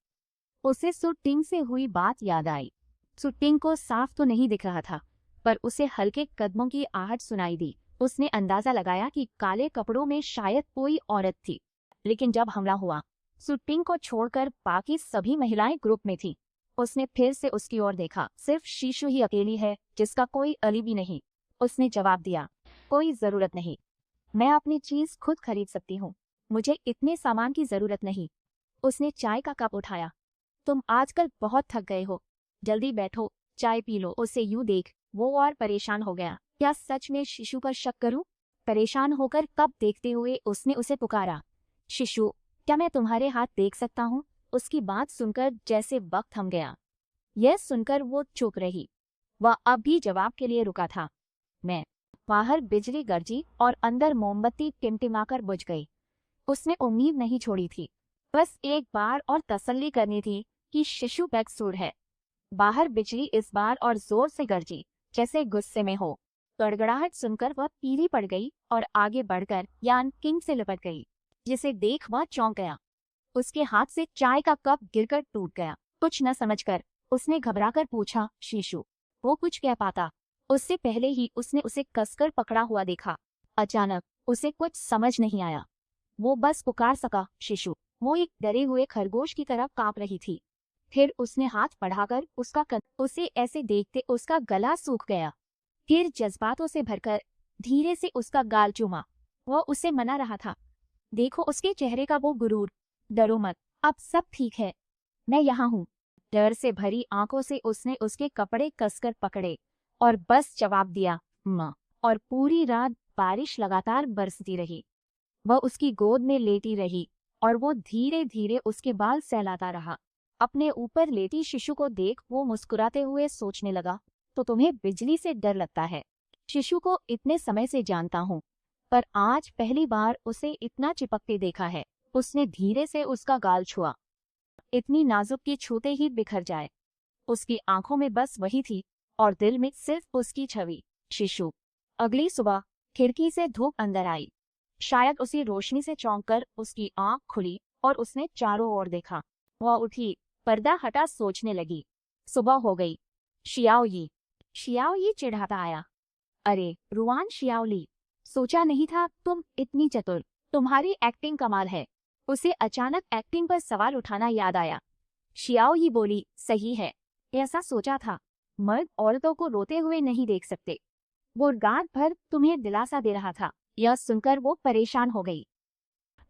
उसे सुटिंग से हुई बात याद आई। सुटिंग को साफ तो नहीं दिख रहा था, पर उसे हल्के कदमों की आहट सुनाई दी। उसने अंदाजा लगाया कि काले कपड़ों में शायद कोई औरत थी। लेकिन जब हमला हुआ, सुटिंग को छोड़कर बाकी सभी महिलाएं ग्रुप में थीं। उसने फिर से उसकी ओर देखा। सिर्फ शीशु ही अकेली है जिसका कोई अलीबी नहीं। उसने जवाब दिया, कोई जरूरत नहीं, मैं अपनी चीज खुद खरीद सकती हूँ। मुझे इतने सामान की जरूरत नहीं। उसने चाय का कप उठाया, तुम आजकल बहुत थक गए हो, जल्दी बैठो, चाय पी लो। उसे यूं देख वो और परेशान हो गया। क्या सच में शिशु पर शक करूं? परेशान होकर कप देखते हुए उसने उसे पुकारा, शिशु, क्या मैं तुम्हारे हाथ देख सकता हूँ? उसकी बात सुनकर जैसे वक्त थम गया। यह सुनकर वो चुप रही। वह अब भी जवाब के लिए रुका था। मैं। बाहर बिजली गरजी और अंदर मोमबत्ती टिमटिमाकर बुझ गई। उसने उम्मीद नहीं छोड़ी थी, बस एक बार और तसल्ली करनी थी कि शिशु बेकसूर है। बाहर बिजली इस बार और जोर से गरजी, जैसे गुस्से में हो। गड़गड़ाहट सुनकर वह पीली पड़ गई और आगे बढ़कर यान किंग से लिपट गई, जिसे देख वह चौंक गया। उसके हाथ से चाय का कप गिरकर टूट गया। कुछ न समझकर उसने घबराकर पूछा, शिशु? वो कुछ कह पाता, उससे पहले ही उसने उसे कसकर पकड़ा हुआ देखा। अचानक उसे कुछ समझ नहीं आया। वो बस पुकार सका, शिशु। वो एक डरे हुए खरगोश की तरह कांप रही थी। फिर उसने हाथ बढ़ाकर उसे ऐसे देखते उसका गला सूख गया। फिर जज्बातों से भरकर धीरे से उसका गाल चूमा। वह उसे मना रहा था। देखो उसके चेहरे का वो गुरूर। डरो मत, अब सब ठीक है। मैं यहाँ हूँ। डर से भरी आंखों से उसने उसके कपड़े कसकर पकड़े और बस जवाब दिया, माँ। और पूरी रात बारिश लगातार बरसती रही। वह उसकी गोद में लेटी रही और वो धीरे धीरे उसके बाल सहलाता रहा। अपने ऊपर लेटी शिशु को देख वो मुस्कुराते हुए सोचने लगा, तो तुम्हें बिजली से डर लगता है। शिशु को इतने समय से जानता हूँ, पर आज पहली बार उसे इतना चिपकते देखा है। उसने धीरे से उसका गाल छुआ, इतनी नाजुक कि छूते ही बिखर जाए। उसकी आंखों में बस वही थी और दिल में सिर्फ उसकी छवि, शिशु। अगली सुबह खिड़की से धूप अंदर आई। शायद उसी रोशनी से चौंककर उसकी आंख खुली और उसने चारों ओर देखा। वह उठी, पर्दा हटा, सोचने लगी। सुबह हो गई। शियाओ यी चिढ़ाता आया। अरे रुआन शियाओली, सोचा नहीं था तुम इतनी चतुर। तुम्हारी एक्टिंग कमाल है। उसे अचानक एक्टिंग पर सवाल उठाना याद आया। शियाओ यी बोली, सही है, ऐसा सोचा था। मर्द औरतों को रोते हुए नहीं देख सकते। वो रात भर तुम्हें दिलासा दे रहा था। यह सुनकर वो परेशान हो गई।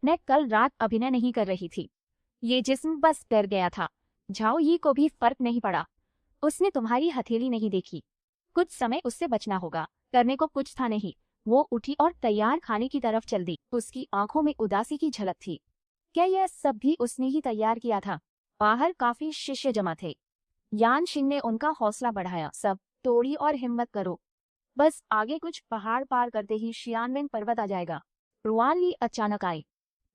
मैं कल रात अभिनय नहीं कर रही थी। ये जिस्म बस डर गया था। झाओ यी को भी फर्क नहीं पड़ा। उसने तुम्हारी हथेली नहीं देखी। कुछ समय उससे बचना होगा। करने को कुछ था नहीं। वो उठी और तैयार खाने की तरफ चल दी। उसकी आंखों में उदासी की झलक थी। क्या यह सब भी उसने ही तैयार किया था? बाहर काफी शिष्य जमा थे। यान शिंग ने उनका हौसला बढ़ाया। सब तोड़ी और हिम्मत करो। बस आगे कुछ पहाड़ पार करते ही शियानमेन पर्वत आ जाएगा। रुआन ली अचानक आई।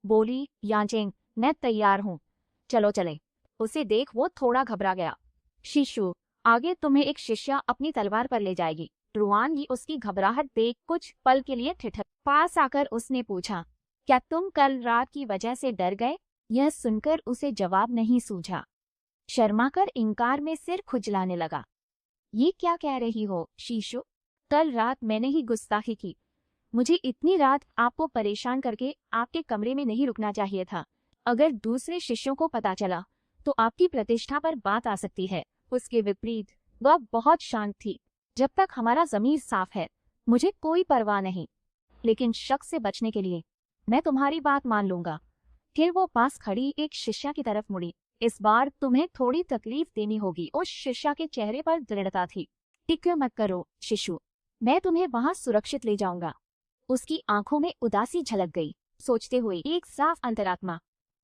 बोली, यांचेंग, मैं तैयार हूँ, चलो चले। उसे देख वो थोड़ा घबरा गया। शिशु, आगे तुम्हें एक शिष्या अपनी तलवार पर ले जाएगी। रुआन ली उसकी घबराहट देख कुछ पल के लिए ठिठक। पास आकर उसने पूछा, क्या तुम कल रात की वजह से डर गए? यह सुनकर उसे जवाब नहीं सूझा। शर्माकर इंकार में सिर खुजलाने लगा। ये क्या कह रही हो शीशु? कल रात मैंने ही गुस्ताखी की। मुझे इतनी रात आपको परेशान करके आपके कमरे में नहीं रुकना चाहिए था। अगर दूसरे शिष्यों को पता चला तो आपकी प्रतिष्ठा पर बात आ सकती है। उसके विपरीत वह बहुत शांत थी। जब तक हमारा ज़मीर साफ है मुझे कोई परवाह नहीं, लेकिन शक से बचने के लिए मैं तुम्हारी बात मान लूंगा। फिर वो पास खड़ी एक शिष्या की तरफ मुड़ी। इस बार तुम्हें थोड़ी तकलीफ देनी होगी। उस शिष्या के चेहरे पर दृढ़ता थी। टिक्कर मत करो शिशु, मैं तुम्हें वहां सुरक्षित ले जाऊंगा। उसकी आंखों में उदासी झलक गई, सोचते हुए एक साफ अंतरात्मा।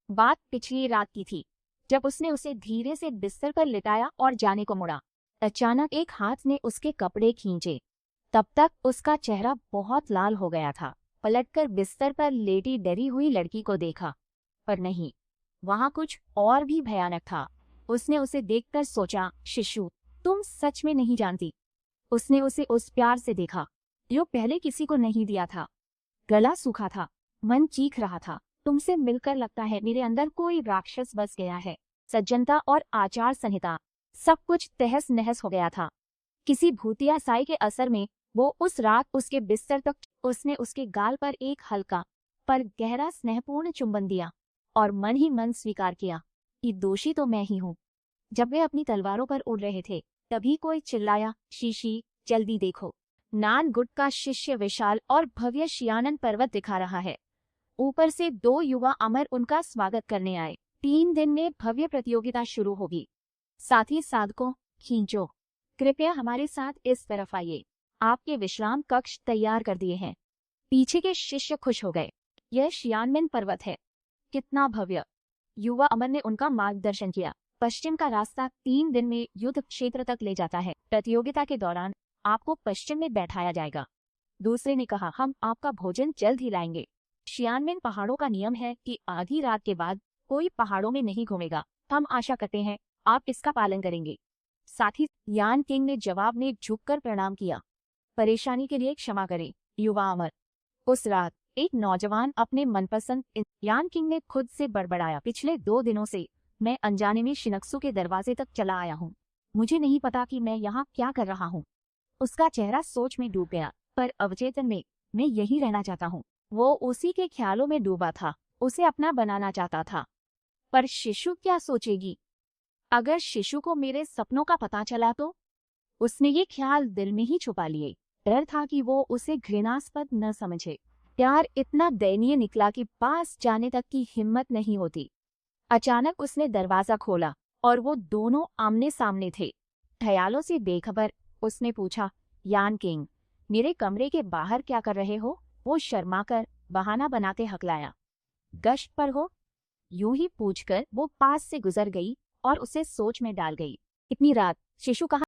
बात पिछली रात की थी, जब उसने उसे धीरे से बिस्तर पर लिटाया और जाने को मुड़ा। अचानक एक हाथ ने उसके कपड़े खींचे। तब तक उसका चेहरा बहुत लाल हो गया था। पलटकर बिस्तर पर लेटी डरी हुई लड़की को देखा, पर नहीं, वहां कुछ और भी भयानक था। उसने उसे देखकर सोचा, शिशु, तुम सच में नहीं जानती। उसने उसे उस प्यार से देखा जो पहले किसी को नहीं दिया था। गला सूखा था, मन चीख रहा था। तुमसे मिलकर लगता है मेरे अंदर कोई राक्षस बस गया है। सज्जनता और आचार संहिता सब कुछ तहस नहस हो गया था। किसी भूतिया साई के असर में वो उस रात उसके बिस्तर तक। उसने उसके गाल पर एक हल्का पर गहरा स्नेहपूर्ण चुंबन दिया और मन ही मन स्वीकार किया कि दोषी तो मैं ही हूँ। जब वे अपनी तलवारों पर उड़ रहे थे तभी कोई चिल्लाया, शीशी जल्दी देखो, नानगुट का शिष्य विशाल और भव्य शियानन पर्वत दिखा रहा है। ऊपर से 2 युवा अमर उनका स्वागत करने आए। 3 दिन में भव्य प्रतियोगिता शुरू होगी। साथी साधकों, खींचो, कृपया हमारे साथ इस तरफ आइए। आपके विश्राम कक्ष तैयार कर दिए हैं। पीछे के शिष्य खुश हो गए। यह शियानमेन पर्वत है, कितना भव्य। युवा अमर ने उनका मार्गदर्शन किया। पश्चिम का रास्ता 3 दिन में युद्ध क्षेत्र तक ले जाता है। प्रतियोगिता के दौरान आपको पश्चिम में बैठाया जाएगा। दूसरे ने कहा, हम आपका भोजन जल्द ही लाएंगे। शियानमेन पहाड़ों का नियम है कि आधी रात के बाद कोई पहाड़ों में नहीं घूमेगा। हम आशा करते हैं आप इसका पालन करेंगे। साथ ही यान किंग ने जवाब में झुककर प्रणाम किया। परेशानी के लिए क्षमा करें युवा अमर। उस रात एक नौजवान अपने मनपसंद यान किंग ने खुद से बड़बड़ाया, पिछले 2 दिनों से मैं अनजाने में शिनक्सु के दरवाजे तक चला आया हूँ। मुझे नहीं पता कि मैं यहाँ क्या कर रहा हूँ। उसका चेहरा सोच में डूब गया, पर अवचेतन में मैं यही रहना चाहता हूँ। वो उसी के ख्यालों में डूबा था, उसे अपना बनाना चाहता था। पर शिशु क्या सोचेगी? अगर शिशु को मेरे सपनों का पता चला तो? उसने ये ख्याल दिल में ही छुपा लिए। डर था कि वो उसे घृणास्पद न समझे। प्यार इतना दयनीय निकला कि पास जाने तक की हिम्मत नहीं होती। अचानक उसने दरवाजा खोला और वो दोनों आमने सामने थे। ख्यालों से बेखबर उसने पूछा, यान किंग, मेरे कमरे के बाहर क्या कर रहे हो? वो शर्माकर बहाना बनाते हकलाया। गश्त पर हो? यूं ही पूछकर वो पास से गुजर गई और उसे सोच में डाल गई। इतनी रात शिशु कहाँ